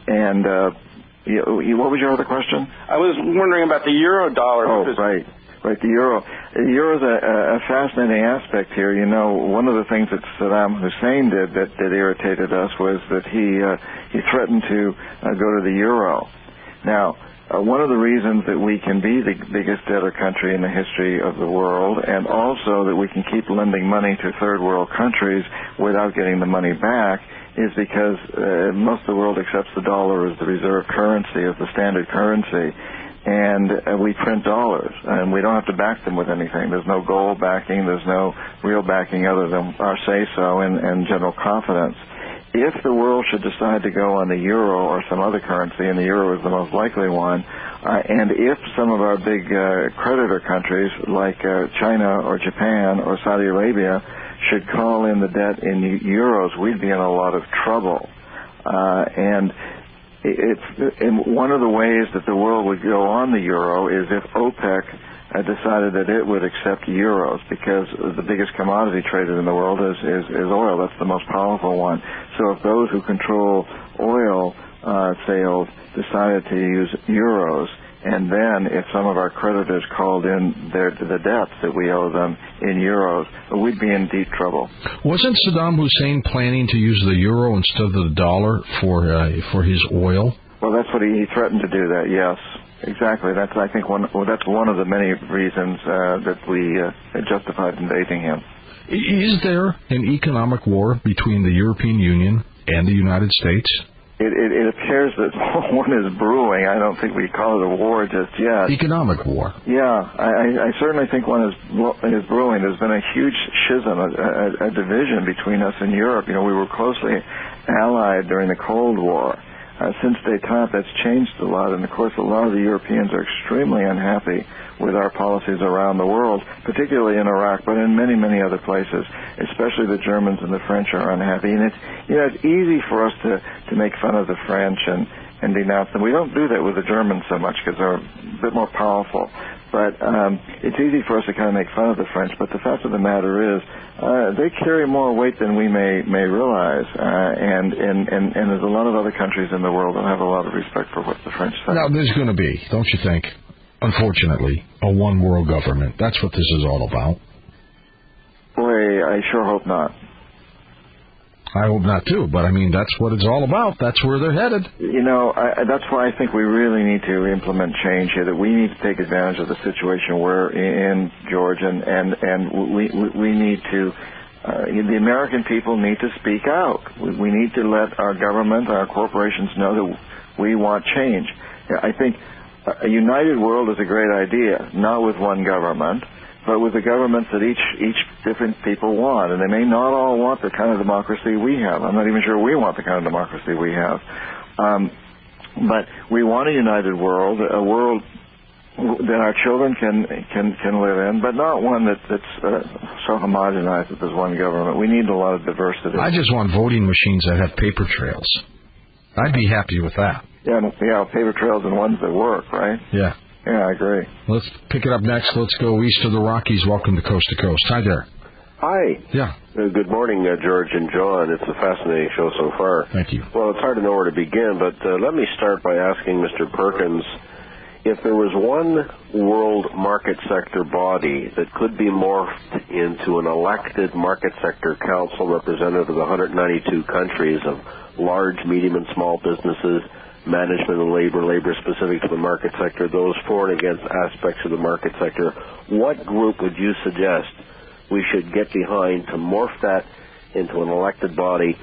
And what was your other question? I was wondering about the euro dollar. Oh, right, the euro. The euro is a fascinating aspect here. One of the things that Saddam Hussein did that irritated us was that he threatened to go to the euro. Now, one of the reasons that we can be the biggest debtor country in the history of the world, and also that we can keep lending money to third world countries without getting the money back, is because most of the world accepts the dollar as the reserve currency, as the standard currency. and we print dollars, and we don't have to back them with anything. There's no gold backing. There's no real backing other than our say-so and general confidence. If the world should decide to go on the euro or some other currency, and the euro is the most likely one, and if some of our big creditor countries like China or Japan or Saudi Arabia should call in the debt in euros, we'd be in a lot of trouble. And one of the ways that the world would go on the euro is if OPEC decided that it would accept euros, because the biggest commodity traded in the world is oil. That's the most powerful one. So if those who control oil sales decided to use euros, and then if some of our creditors called in the debts that we owe them in euros, we'd be in deep trouble. Wasn't Saddam Hussein planning to use the euro instead of the dollar for his oil? Well, that's what he threatened to do. That, yes, exactly. That's, I think, that's one of the many reasons that we justified invading him. Is there an economic war between the European Union and the United States? It appears that one is brewing. I don't think we call it a war just yet. Economic war. Yeah, I certainly think one is brewing. There's been a huge schism, a division between us and Europe. You know, we were closely allied during the Cold War. Since détente, that's changed a lot, and of course a lot of the Europeans are extremely unhappy with our policies around the world, particularly in Iraq, but in many, many other places. Especially the Germans and the French are unhappy, and it's easy for us to make fun of the French and denounce them. We don't do that with the Germans so much because they're a bit more powerful. But it's easy for us to kind of make fun of the French. But the fact of the matter is, they carry more weight than we may realize. And there's a lot of other countries in the world that have a lot of respect for what the French say. Now, there's going to be, don't you think, unfortunately, a one world government. That's what this is all about. Boy, I sure hope not. I hope not, too, but, I mean, that's what it's all about. That's where they're headed. You know, that's why I think we really need to implement change here, that we need to take advantage of the situation we're in, George, and we need to, the American people need to speak out. We need to let our government, our corporations know that we want change. I think a united world is a great idea, not with one government, but with the governments that each different people want. And they may not all want the kind of democracy we have. I'm not even sure we want the kind of democracy we have. But we want a united world, a world that our children can live in, but not one that's so homogenized that there's one government. We need a lot of diversity. I just want voting machines that have paper trails. I'd be happy with that. Yeah, paper trails and ones that work, right? Yeah. Yeah, I agree. Let's pick it up next. Let's go east of the Rockies. Welcome to Coast to Coast. Hi there. Hi. Yeah. Good morning, George and John. It's a fascinating show so far. Thank you. Well, it's hard to know where to begin, but let me start by asking Mr. Perkins, if there was one world market sector body that could be morphed into an elected market sector council representative of the 192 countries of large, medium, and small businesses, management and labor specific to the market sector, those for and against aspects of the market sector, what group would you suggest we should get behind to morph that into an elected body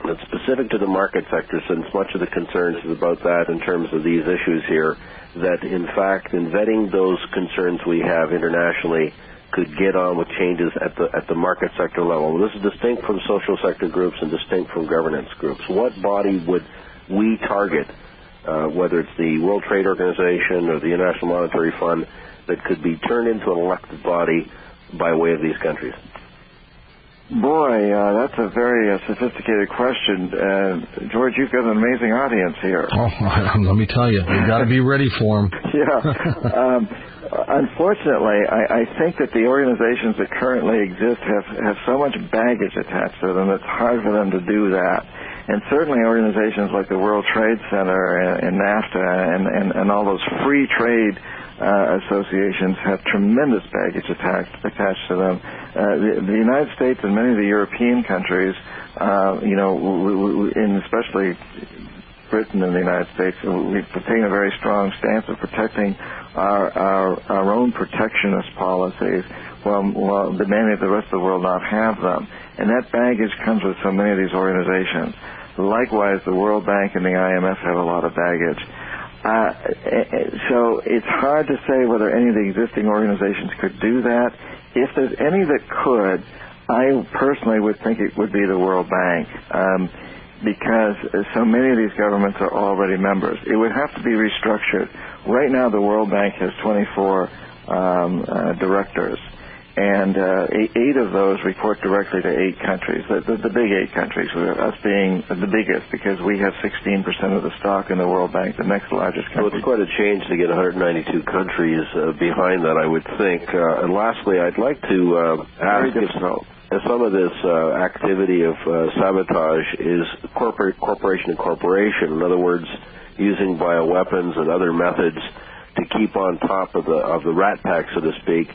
that's specific to the market sector, since much of the concerns is about that in terms of these issues here, that in fact in vetting those concerns we have internationally could get on with changes at the market sector level. This is distinct from social sector groups and distinct from governance groups. What body would we target, whether it's the World Trade Organization or the International Monetary Fund, that could be turned into an elected body by way of these countries? Boy, that's a very sophisticated question. George, you've got an amazing audience here. Oh, let me tell you, you've got to be ready for them. Yeah. Unfortunately, I think that the organizations that currently exist have so much baggage attached to them, it's hard for them to do that. And certainly organizations like the World Trade Center and NAFTA and all those free trade associations have tremendous baggage attached to them. The United States and many of the European countries, and especially Britain and the United States, we've taken a very strong stance of protecting our own protectionist policies while demanding that the rest of the world not have them. And that baggage comes with so many of these organizations. Likewise, the World Bank and the IMF have a lot of baggage. So it's hard to say whether any of the existing organizations could do that. If there's any that could, I personally would think it would be the World Bank, because so many of these governments are already members. It would have to be restructured. Right now, the World Bank has 24 directors, and 8 of those report directly to 8 countries, the big 8 countries, us being the biggest, because we have 16% of the stock in the World Bank, the next largest country. Well, it's quite a change to get 192 countries behind that, I would think. And lastly, I'd like to ask if some of this activity of sabotage is corporation to corporation. In other words, using bioweapons and other methods to keep on top of the rat pack, so to speak,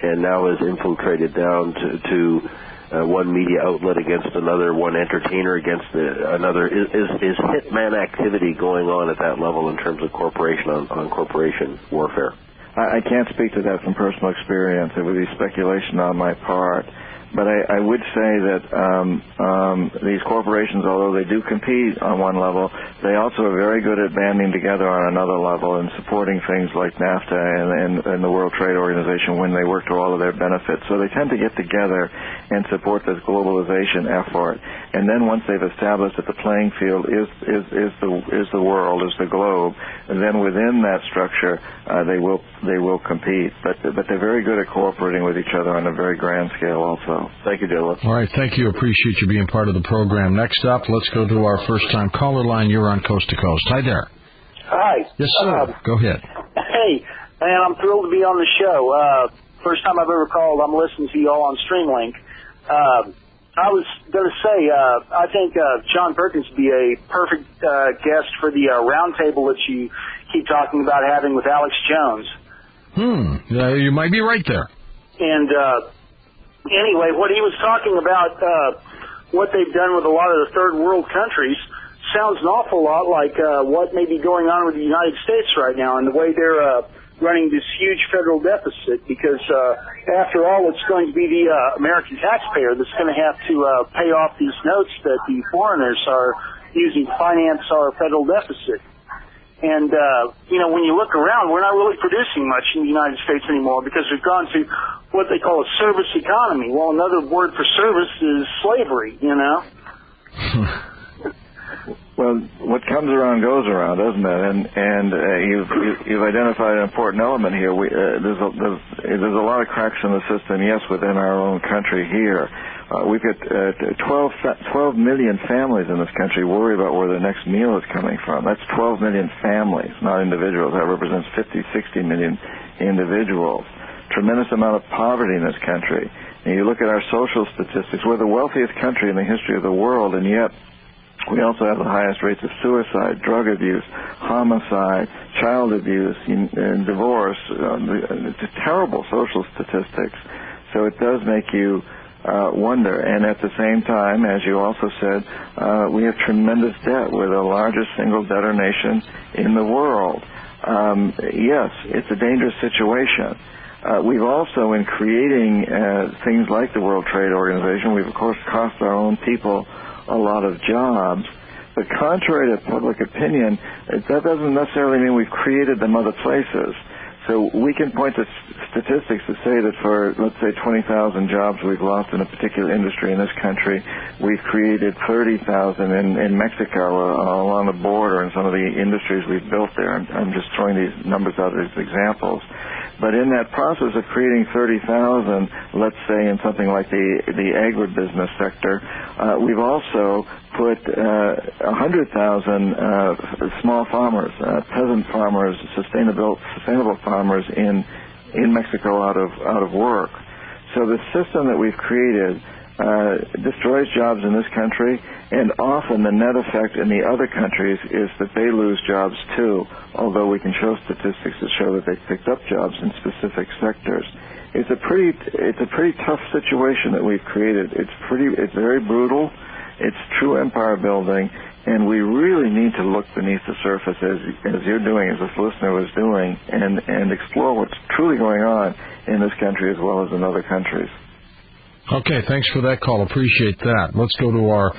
and now is infiltrated down to one media outlet against another, one entertainer against another. Is Hitman activity going on at that level in terms of corporation on corporation warfare? I can't speak to that from personal experience. It would be speculation on my part. But I would say that these corporations, although they do compete on one level, they also are very good at banding together on another level and supporting things like NAFTA and the World Trade Organization when they work to all of their benefits. So they tend to get together and support this globalization effort. And then once they've established that the playing field is the world, is the globe, and then within that structure they will compete. But they're very good at cooperating with each other on a very grand scale also. Thank you, gentlemen. All right, thank you. Appreciate you being part of the program. Next up, let's go to our first-time caller line. You're on Coast to Coast. Hi there. Hi. Yes, sir. Go ahead. Hey, man, I'm thrilled to be on the show. First time I've ever called. I'm listening to you all on Streamlink. I was going to say, I think John Perkins would be a perfect guest for the roundtable that you keep talking about having with Alex Jones. You might be right there. And anyway, what he was talking about, what they've done with a lot of the third world countries, sounds an awful lot like what may be going on with the United States right now and the way they're running this huge federal deficit, because after all, it's going to be the American taxpayer that's going to have to pay off these notes that the foreigners are using to finance our federal deficit. And, when you look around, we're not really producing much in the United States anymore because we've gone to what they call a service economy. Well, another word for service is slavery, Well, what comes around goes around, doesn't it? And you've identified an important element here. There's a lot of cracks in the system, yes, within our own country here. We've got 12 million families in this country worry about where their next meal is coming from. That's 12 million families, not individuals. That represents 50, 60 million individuals. Tremendous amount of poverty in this country. And you look at our social statistics. We're the wealthiest country in the history of the world, and yet we also have the highest rates of suicide, drug abuse, homicide, child abuse, and divorce. It's terrible social statistics. So it does make you wonder. And at the same time, as you also said, we have tremendous debt. We're the largest single debtor nation in the world. Yes, it's a dangerous situation. We've also, in creating things like the World Trade Organization, we've, of course, cost our own people a lot of jobs. But contrary to public opinion, that doesn't necessarily mean we've created them other places. So we can point to statistics to say that for, let's say, 20,000 jobs we've lost in a particular industry in this country, we've created 30,000 in Mexico along the border and some of the industries we've built there. I'm just throwing these numbers out as examples. But in that process of creating 30,000, let's say in something like the agribusiness sector, we've also put 100,000 small farmers, peasant farmers, sustainable farmers in Mexico out of work. So the system that we've created destroys jobs in this country, and often the net effect in the other countries is that they lose jobs too, although we can show statistics that show that they've picked up jobs in specific sectors. It's a pretty tough situation that we've created. It's very brutal. It's true empire building, and we really need to look beneath the surface as you're doing, as this listener was doing, and explore what's truly going on in this country as well as in other countries. Okay, thanks for that call. Appreciate that. Let's go to our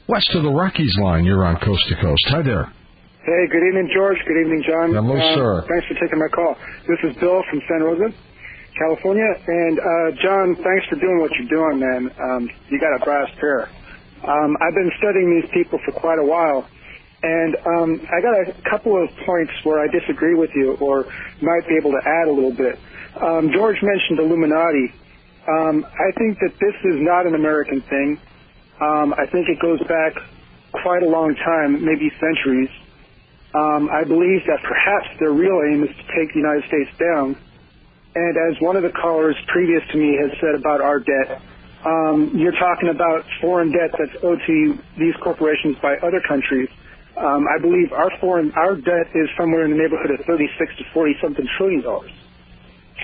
west of the Rockies line. You're on Coast to Coast. Hi there. Hey, good evening, George. Good evening, John. Hello, sir. Thanks for taking my call. This is Bill from San Rosa, California. And, John, thanks for doing what you're doing, man. You got a brass pair. I've been studying these people for quite a while, and I got a couple of points where I disagree with you or might be able to add a little bit. George mentioned Illuminati. I think that this is not an American thing. I think it goes back quite a long time, maybe centuries. I believe that perhaps their real aim is to take the United States down. And as one of the callers previous to me has said about our debt, you're talking about foreign debt that's owed to these corporations by other countries. I believe our debt is somewhere in the neighborhood of 36 to 40-something trillion dollars.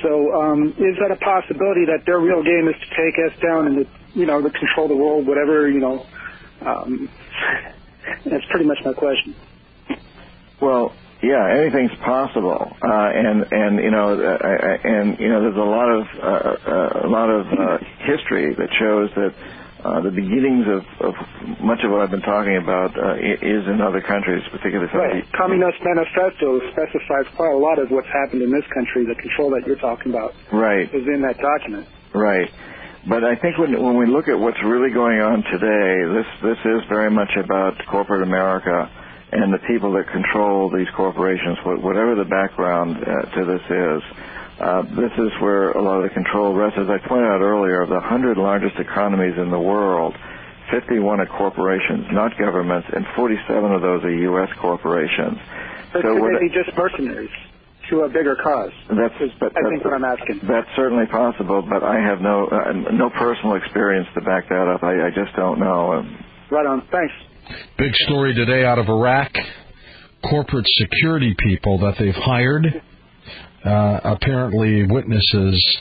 So is that a possibility that their real game is to take us down and to control the world, whatever, that's pretty much my question. Well, yeah, anything's possible, and there's a lot of history that shows that the beginnings of much of what I've been talking about is in other countries, particularly. Right. Communist Manifesto specifies quite a lot of what's happened in this country. The control that you're talking about, right, is in that document. Right. But I think when we look at what's really going on today, this is very much about corporate America and the people that control these corporations, whatever the background to this is. This is where a lot of the control rests. As I pointed out earlier, of the 100 largest economies in the world, 51 are corporations, not governments, and 47 of those are U.S. corporations. So could they be just mercenaries to a bigger cause? I think what I'm asking. That's certainly possible, but I have no personal experience to back that up. I just don't know. Right on. Thanks. Big story today out of Iraq. Corporate security people that they've hired, apparently witnesses,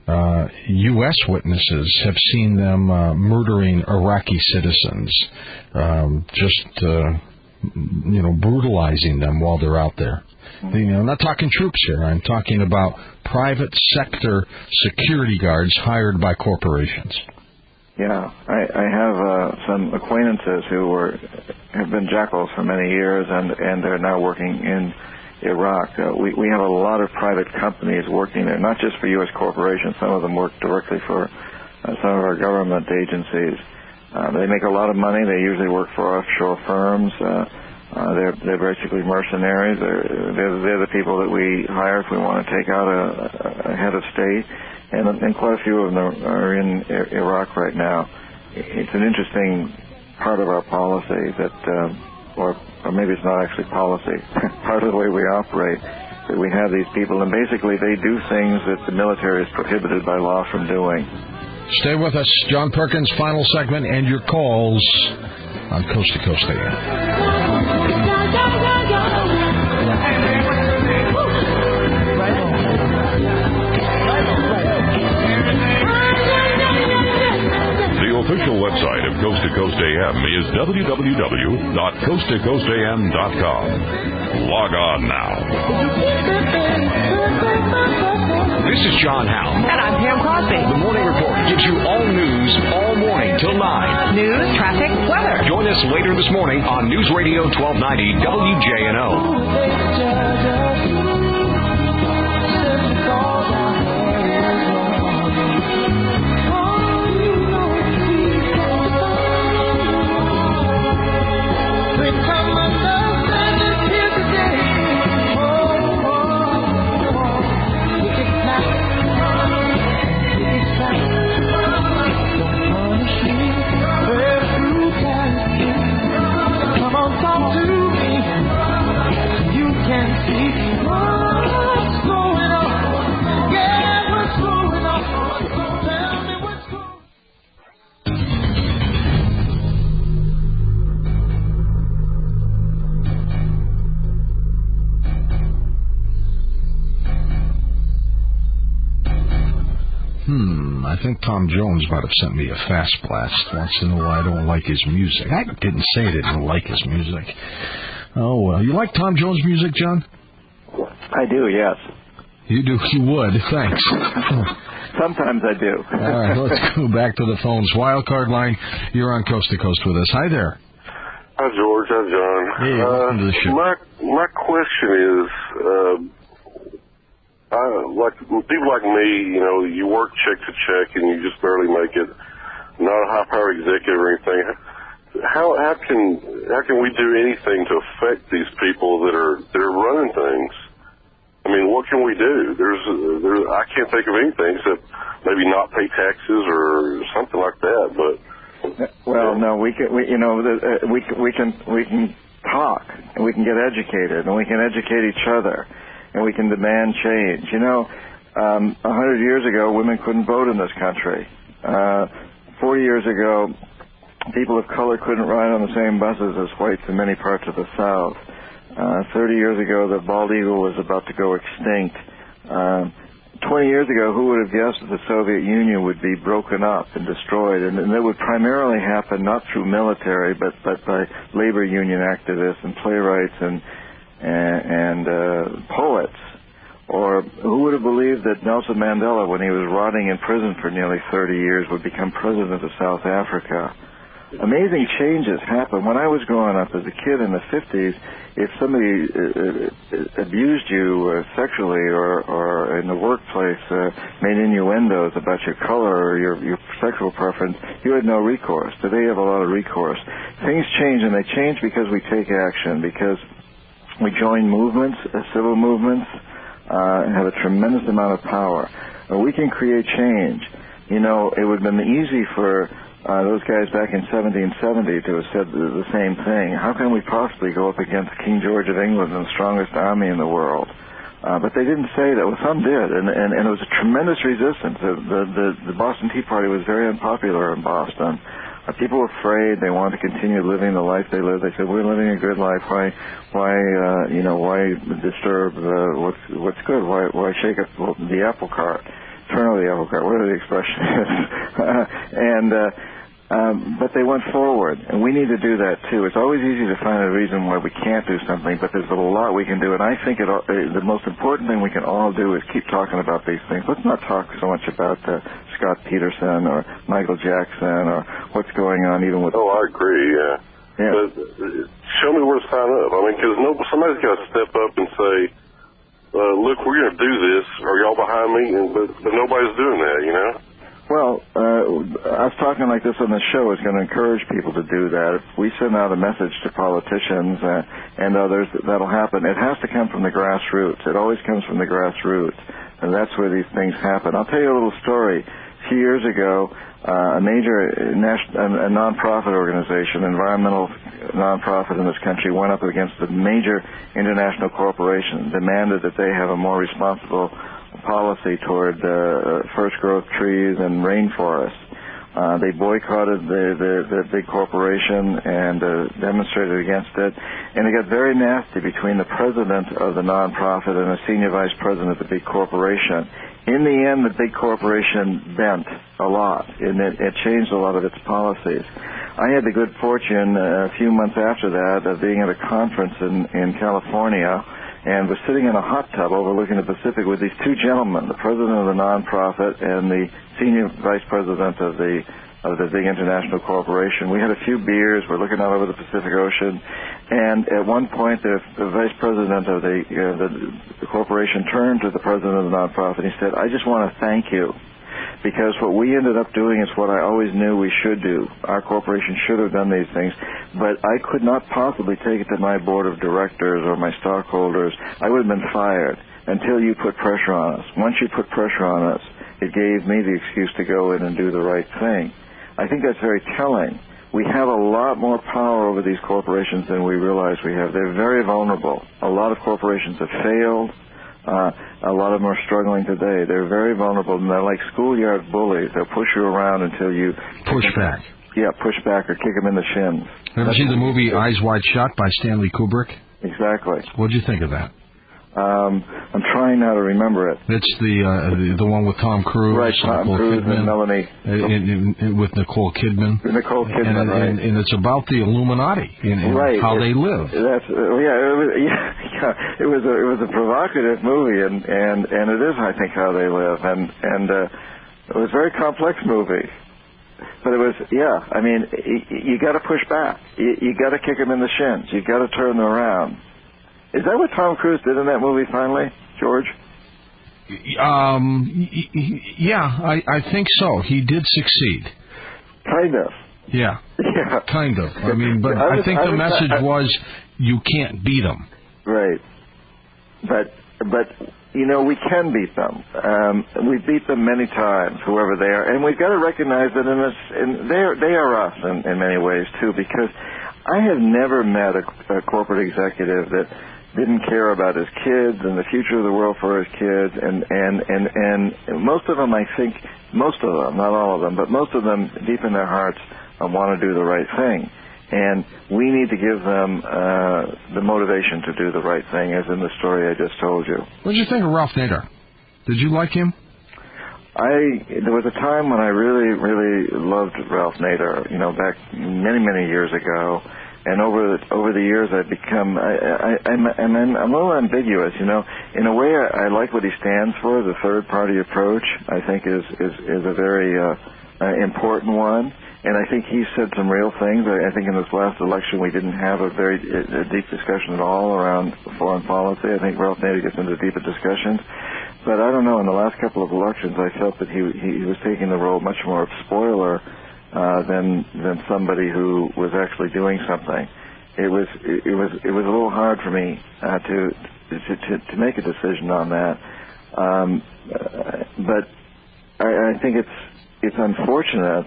U.S. witnesses, have seen them murdering Iraqi citizens, brutalizing them while they're out there. I'm not talking troops here. I'm talking about private sector security guards hired by corporations. Yeah, I have some acquaintances who have been jackals for many years, and they're now working in Iraq. We have a lot of private companies working there, not just for U.S. corporations. Some of them work directly for some of our government agencies. They make a lot of money. They usually work for offshore firms. They're basically mercenaries. They're the people that we hire if we want to take out a head of state. And quite a few of them are in Iraq right now. It's an interesting part of our policy that, or maybe it's not actually policy, part of the way we operate, that we have these people, and basically they do things that the military is prohibited by law from doing. Stay with us. John Perkins, final segment, and your calls on Coast to Coast AM. The official website of Coast to Coast AM is www.coasttocoastam.com. Log on now. This is John Howe. And I'm Pam Crosby. The Morning Report gives you all news all morning till 9. News, traffic, weather. Join us later this morning on News Radio 1290 WJNO. I think Tom Jones might have sent me a fast blast. Wants to know why I don't like his music. I didn't say I didn't like his music. Oh, well. You like Tom Jones' music, John? I do, yes. You do? You would. Thanks. Sometimes I do. All right, let's go back to the phones. Wildcard line, you're on Coast to Coast with us. Hi there. Hi, George. Hi, John. Hey, welcome to the show. My question is, like people like me, you work check to check and you just barely make it. Not a high-power executive or anything. How can we do anything to affect these people that are running things? I mean, what can we do? I can't think of anything except maybe not pay taxes or something like that. But no, we can talk and we can get educated and we can educate each other and we can demand change. 100 years ago, women couldn't vote in this country. 40 years ago, people of color couldn't ride on the same buses as whites in many parts of the South. 30 years ago, the bald eagle was about to go extinct. 20 years ago, who would have guessed that the Soviet Union would be broken up and destroyed? And that would primarily happen not through military, but by labor union activists and playwrights and poets. Or who would have believed that Nelson Mandela, when he was rotting in prison for nearly 30 years, would become president of South Africa? Amazing changes happen. When I was growing up as a kid in the 50s, if somebody abused you sexually or in the workplace made innuendos about your color or your sexual preference, you had no recourse. Today you have a lot of recourse. Things change, and they change because we take action, because we join movements, civil movements, and have a tremendous amount of power. We can create change. It would have been easy for those guys back in 1770 to have said the same thing. How can we possibly go up against King George of England and the strongest army in the world? But they didn't say that. Well, some did, and it was a tremendous resistance. The Boston Tea Party was very unpopular in Boston. People were afraid. They wanted to continue living the life they lived. They said, "We're living a good life. Why disturb what's good? Why shake up the apple cart? Turn over the apple cart." Whatever the expression is. But they went forward, and we need to do that too. It's always easy to find a reason why we can't do something, but there's a lot we can do. And I think the most important thing we can all do is keep talking about these things. Let's not talk so much about Scott Peterson or Michael Jackson or what's going on even with... Oh, I agree, yeah. But show me where to sign up. I mean, because somebody's got to step up and say, look, we're going to do this. Are y'all behind me? But nobody's doing that, Well, us talking like this on the show is going to encourage people to do that. If we send out a message to politicians and others, that'll happen. It has to come from the grassroots. It always comes from the grassroots, and that's where these things happen. I'll tell you a little story. A few years ago, a major a nonprofit organization, environmental nonprofit in this country, went up against a major international corporation, demanded that they have a more responsible policy toward first growth trees and rainforests. They boycotted the big corporation and demonstrated against it, and it got very nasty between the president of the nonprofit and a senior vice president of the big corporation. In the end, the big corporation bent a lot, and it changed a lot of its policies. I had the good fortune a few months after that of being at a conference in California, and was sitting in a hot tub overlooking the Pacific with these two gentlemen, the president of the nonprofit and the senior vice president of the big international corporation. We had a few beers. We're looking out over the Pacific Ocean, and at one point, the vice president of the corporation turned to the president of the nonprofit. He said, "I just want to thank you, because what we ended up doing is what I always knew we should do. Our corporation should have done these things, but I could not possibly take it to my board of directors or my stockholders. I would have been fired until you put pressure on us. Once you put pressure on us, it gave me the excuse to go in and do the right thing." I think that's very telling. We have a lot more power over these corporations than we realize we have. They're very vulnerable. A lot of corporations have failed. A lot of them are struggling today. They're very vulnerable, and they're like schoolyard bullies. They'll push you around until you... Push back. Yeah, push back or kick them in the shins. Ever seen the movie Eyes Wide Shut by Stanley Kubrick? Exactly. What'd you think of that? I'm trying now to remember it. It's the one with Tom Cruise. Right, Tom Cruise and Melanie. With Nicole Kidman. Nicole Kidman, right. And it's about the Illuminati and right. how they live. It was a provocative movie, and it is, I think, how they live, and it was a very complex movie. But it was, I mean, you got to push back. You got to kick them in the shins. You got to turn them around. Is that what Tom Cruise did in that movie finally, George? I think so. He did succeed. Kind of. Yeah. Kind of. I mean, but I think the message was you can't beat them. Right. But we can beat them. We beat them many times, whoever they are, and we've got to recognize that they are us in many ways too. Because I have never met a corporate executive that didn't care about his kids and the future of the world for his kids, and most of them, I think, most of them, not all of them, but most of them, deep in their hearts, want to do the right thing. And we need to give them the motivation to do the right thing, as in the story I just told you. What did you think of Ralph Nader? Did you like him? There was a time when I really, really loved Ralph Nader, back many, many years ago. And over the years, I've become I'm a little ambiguous. In a way, I like what he stands for. The third party approach, I think, is a very important one. And I think he said some real things. I think in this last election, we didn't have a very deep discussion at all around foreign policy. I think Ralph Nader gets into deeper discussions. But I don't know. In the last couple of elections, I felt that he was taking the role much more of spoiler than somebody who was actually doing something. It was a little hard for me to make a decision on that. But I think it's unfortunate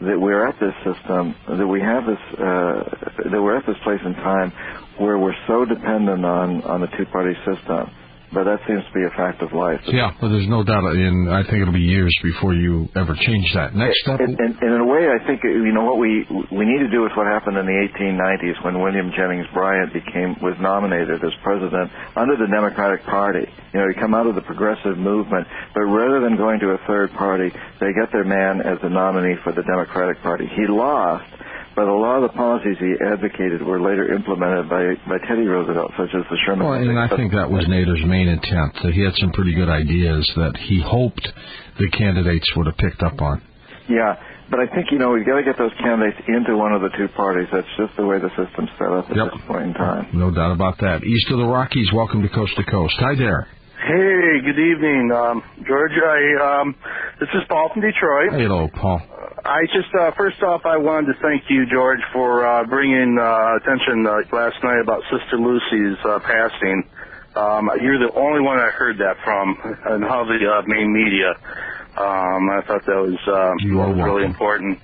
that we're at this system, that we have this, that we're at this place in time where we're so dependent on the two-party system. But that seems to be a fact of life. Yeah, well, there's no doubt. I think it'll be years before you ever change that. Next step. And in a way, I think what we need to do is what happened in the 1890s when William Jennings Bryan was nominated as president under the Democratic Party. He come out of the progressive movement, but rather than going to a third party, they got their man as the nominee for the Democratic Party. He lost. But a lot of the policies he advocated were later implemented by Teddy Roosevelt, such as the Sherman. Well, and I think that was Nader's main intent. That he had some pretty good ideas that he hoped the candidates would have picked up on. Yeah, but I think, we've got to get those candidates into one of the two parties. That's just the way the system's set up at this point in time. No doubt about that. East of the Rockies, welcome to Coast to Coast. Hi there. Hey, good evening, George. This is Paul from Detroit. Hello, Paul. I just, first off, I wanted to thank you, George, for bringing attention last night about Sister Lucy's passing. You're the only one I heard that from, and how the main media. I thought that was really important.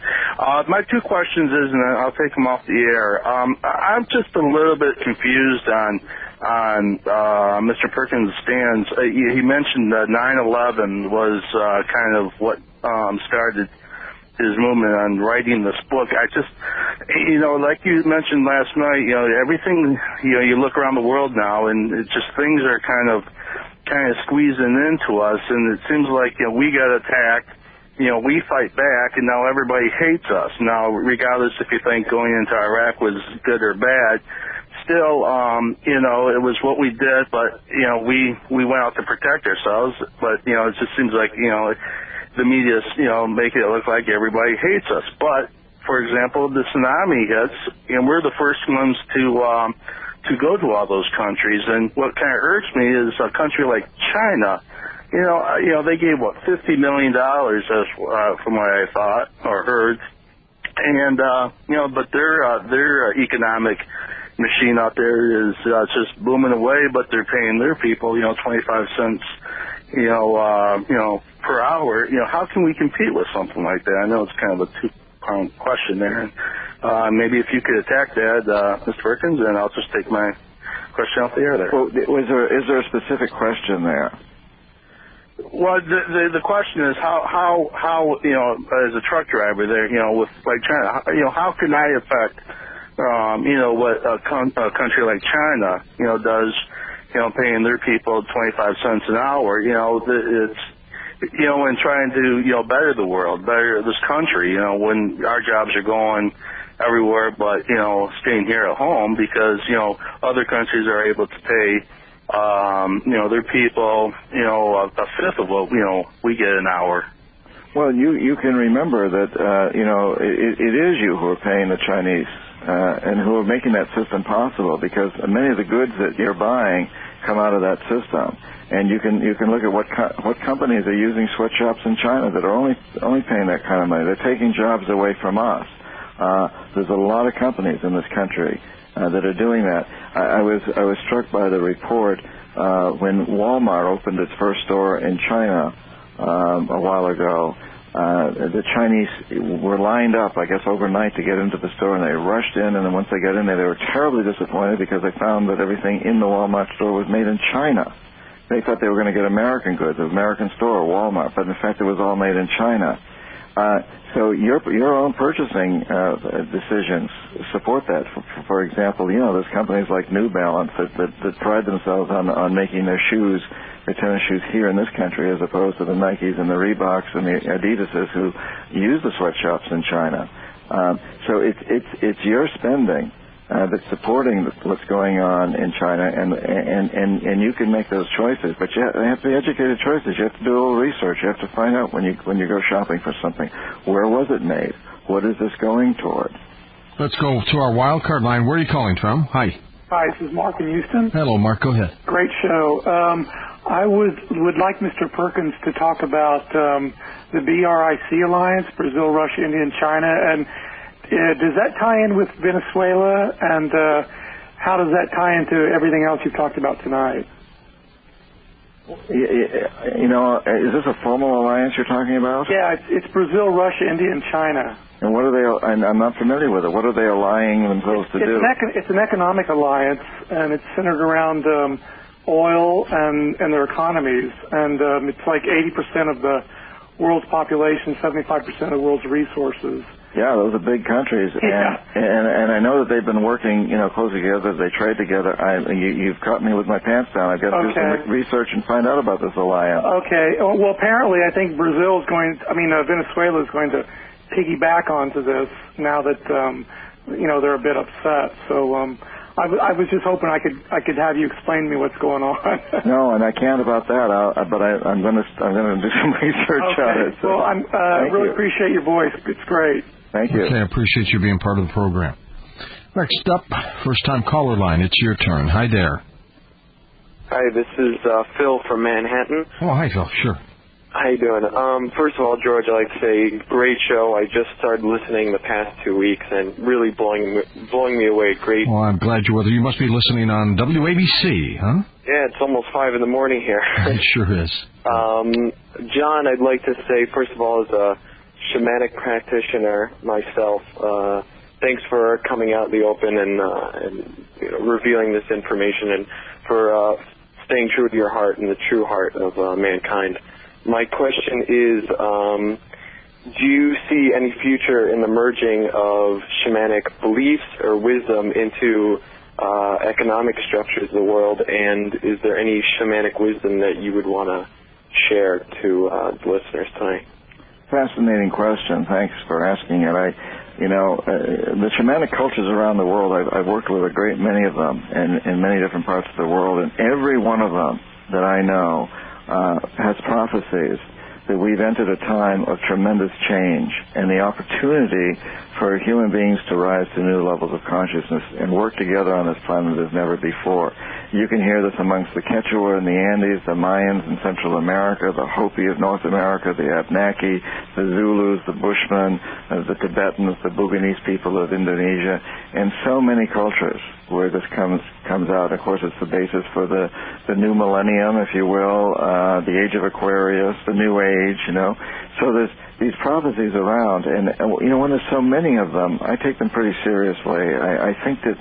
My two questions is, and I'll take them off the air. I'm just a little bit confused on Mr. Perkins' stance. He mentioned that 9/11 was kind of what started his movement on writing this book. I just, like you mentioned last night, everything, you look around the world now, and it's just things are kind of squeezing into us, and it seems like we got attacked. We fight back, and now everybody hates us. Now, regardless if you think going into Iraq was good or bad, still, it was what we did, but, we went out to protect ourselves. But, it just seems like, the media, make it look like everybody hates us. But, for example, the tsunami hits, and we're the first ones to go to all those countries. And what kind of irks me is a country like China. They gave $50 million, from what I thought or heard, and but their economic machine out there is just booming away. But they're paying their people, 25 cents, per hour. How can we compete with something like that? I know it's kind of a two-pronged question there. Maybe if you could attack that, Mr. Perkins, and I'll just take my question off the air there. Well, is there a specific question there? Well, the question is how as a truck driver there, with like China, how can I affect, what a country like China, does, paying their people 25 cents an hour, it's, and trying to, better the world, better this country, when our jobs are going everywhere but, staying here at home because, other countries are able to pay, their people, a fifth of what, we get an hour. Well, you can remember that, it is you who are paying the Chinese and who are making that system possible, because many of the goods that you're buying come out of that system. And you can look at what companies are using sweatshops in China that are only paying that kind of money. They're taking jobs away from us. There's a lot of companies in this country that are doing that. I was struck by the report when Walmart opened its first store in China a while ago. The Chinese were lined up, I guess, overnight to get into the store, and they rushed in, and then once they got in there, they were terribly disappointed because they found that everything in the Walmart store was made in China. They thought they were going to get American goods, an American store, Walmart, but in fact it was all made in China. So your own purchasing decisions support that. For example, there's companies like New Balance that pride themselves on making their shoes, their tennis shoes, here in this country, as opposed to the Nikes and the Reeboks and the Adidases who use the sweatshops in China. So it's your spending that's supporting what's going on in China, and you can make those choices, but they have to be educated choices. You have to do a little research. You have to find out when you go shopping for something, where was it made? What is this going toward? Let's go to our wild card line. Where are you calling from? Hi. Hi, this is Mark in Houston. Hello, Mark. Go ahead. Great show. I would like Mr. Perkins to talk about the BRIC alliance, Brazil, Russia, India, and China, and does that tie in with Venezuela, and how does that tie into everything else you've talked about tonight? Is this a formal alliance you're talking about? Yeah, it's Brazil, Russia, India, and China. And what are they? And I'm not familiar with it. What are they allying themselves to do? It's an economic alliance, and it's centered around oil and their economies. And it's like 80% of the world's population, 75% of the world's resources. Yeah, those are big countries, and I know that they've been working, closely together. They trade together. You've caught me with my pants down. I've got to do some research and find out about this alliance. Okay. Well, apparently, I think Venezuela is going to piggyback onto this now that they're a bit upset. So I was just hoping I could have you explain to me what's going on. No, and I can't about that. I'm going to do some research on it. So. Well, I really appreciate your voice. It's great. Thank you. Okay, I appreciate you being part of the program. Next up, first-time caller line. It's your turn. Hi there. Hi, this is Phil from Manhattan. Oh, hi, Phil. Sure. How you doing? First of all, George, I'd like to say great show. I just started listening the past 2 weeks and really blowing me away. Great. Well, I'm glad you're with us. You must be listening on WABC, huh? Yeah, it's almost 5 in the morning here. It sure is. John, I'd like to say, first of all, as a shamanic practitioner myself, thanks for coming out in the open and revealing this information, and for staying true to your heart and the true heart of mankind. My question is, do you see any future in the merging of shamanic beliefs or wisdom into economic structures of the world, and is there any shamanic wisdom that you would want to share to the listeners tonight? Fascinating question. Thanks for asking it. The shamanic cultures around the world, I've worked with a great many of them in many different parts of the world, and every one of them that I know has prophecies that we've entered a time of tremendous change and the opportunity for human beings to rise to new levels of consciousness and work together on this planet as never before. You can hear this amongst the Quechua in the Andes, the Mayans in Central America, the Hopi of North America, the Abnaki, the Zulus, the Bushmen, the Tibetans, the Buginese people of Indonesia, and so many cultures where this comes out. Of course, it's the basis for the new millennium, if you will, the age of Aquarius, the new age, So there's these prophecies around, and when there's so many of them, I take them pretty seriously. I think that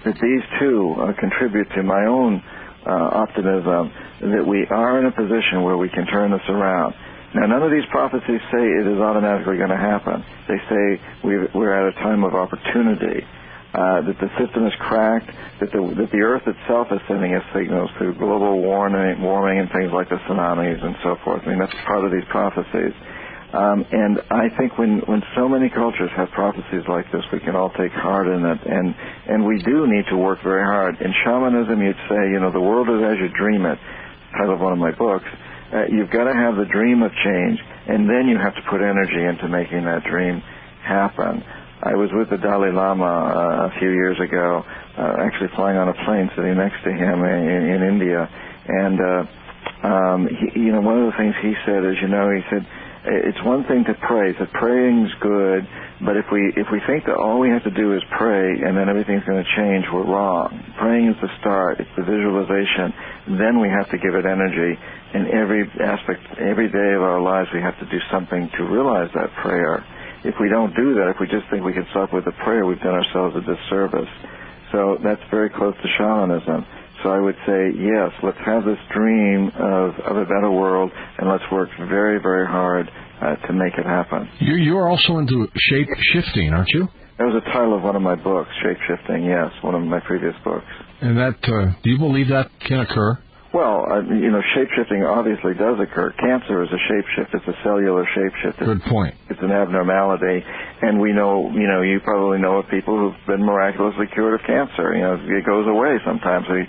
these two contribute to my own optimism that we are in a position where we can turn this around. Now, none of these prophecies say it is automatically going to happen. They say we're at a time of opportunity, that the system is cracked, that the Earth itself is sending us signals through global warming and things like the tsunamis and so forth. I mean, that's part of these prophecies. And I think when so many cultures have prophecies like this, we can all take heart in it. And we do need to work very hard. In shamanism, you'd say, the world is as you dream it, title of one of my books. You've got to have the dream of change, and then you have to put energy into making that dream happen. I was with the Dalai Lama a few years ago, actually flying on a plane, sitting next to him in India, and one of the things he said is, he said, it's one thing to pray. That praying's good, but if we think that all we have to do is pray and then everything's going to change, we're wrong. Praying is the start. It's the visualization. Then we have to give it energy. In every aspect, every day of our lives, we have to do something to realize that prayer. If we don't do that, if we just think we can start with a prayer, we've done ourselves a disservice. So that's very close to shamanism. So I would say, yes, let's have this dream of a better world, and let's work very, very hard to make it happen. You're also into shape-shifting, aren't you? That was the title of one of my books, Shape-Shifting, yes, one of my previous books. And that, do you believe that can occur? Well, shape-shifting obviously does occur. Cancer is a shape-shift. It's a cellular shape-shift. Good point. It's an abnormality. And we know, you probably know of people who've been miraculously cured of cancer. It goes away sometimes. And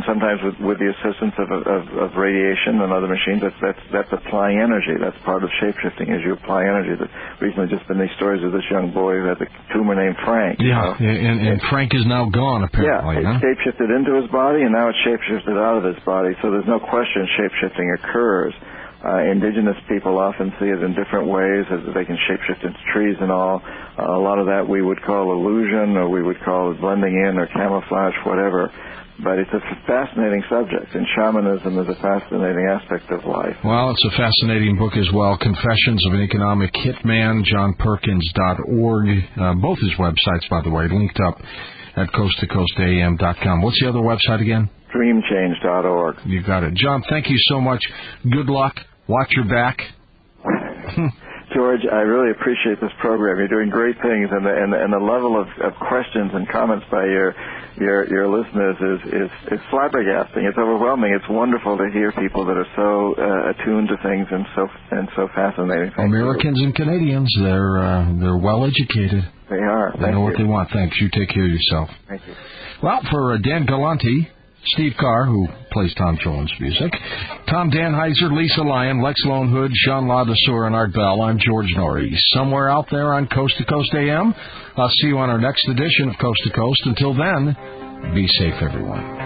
sometimes with the assistance of radiation and other machines, that's applying energy. That's part of shape-shifting, is you apply energy. There's recently just been these stories of this young boy who had the tumor named Frank. Yeah, and Frank is now gone, apparently. Yeah, it shape-shifted into his body, and now it's shape-shifted out of his body. So there's no question shape-shifting occurs. Indigenous people often see it in different ways, as they can shapeshift into trees and all. A lot of that we would call illusion, or we would call it blending in or camouflage, whatever. But it's a fascinating subject, and shamanism is a fascinating aspect of life. Well, it's a fascinating book as well, Confessions of an Economic Hitman, johnperkins.org. Both his websites, by the way, linked up at coasttocoastam.com. What's the other website again? Dreamchange.org. You got it. John, thank you so much. Good luck. Watch your back. George, I really appreciate this program. You're doing great things, and the level of questions and comments by your listeners is flabbergasting. It's overwhelming. It's wonderful to hear people that are so attuned to things and so fascinating. Americans and Canadians, they're well educated. They are. They know what they want. Thanks. You take care of yourself. Thank you. Well, for Dan Galante, Steve Carr, who plays Tom Jones music, Tom Danheiser, Lisa Lyon, Lex Lonehood, Sean Ladesseur, and Art Bell, I'm George Noory. Somewhere out there on Coast to Coast AM. I'll see you on our next edition of Coast to Coast. Until then, be safe, everyone.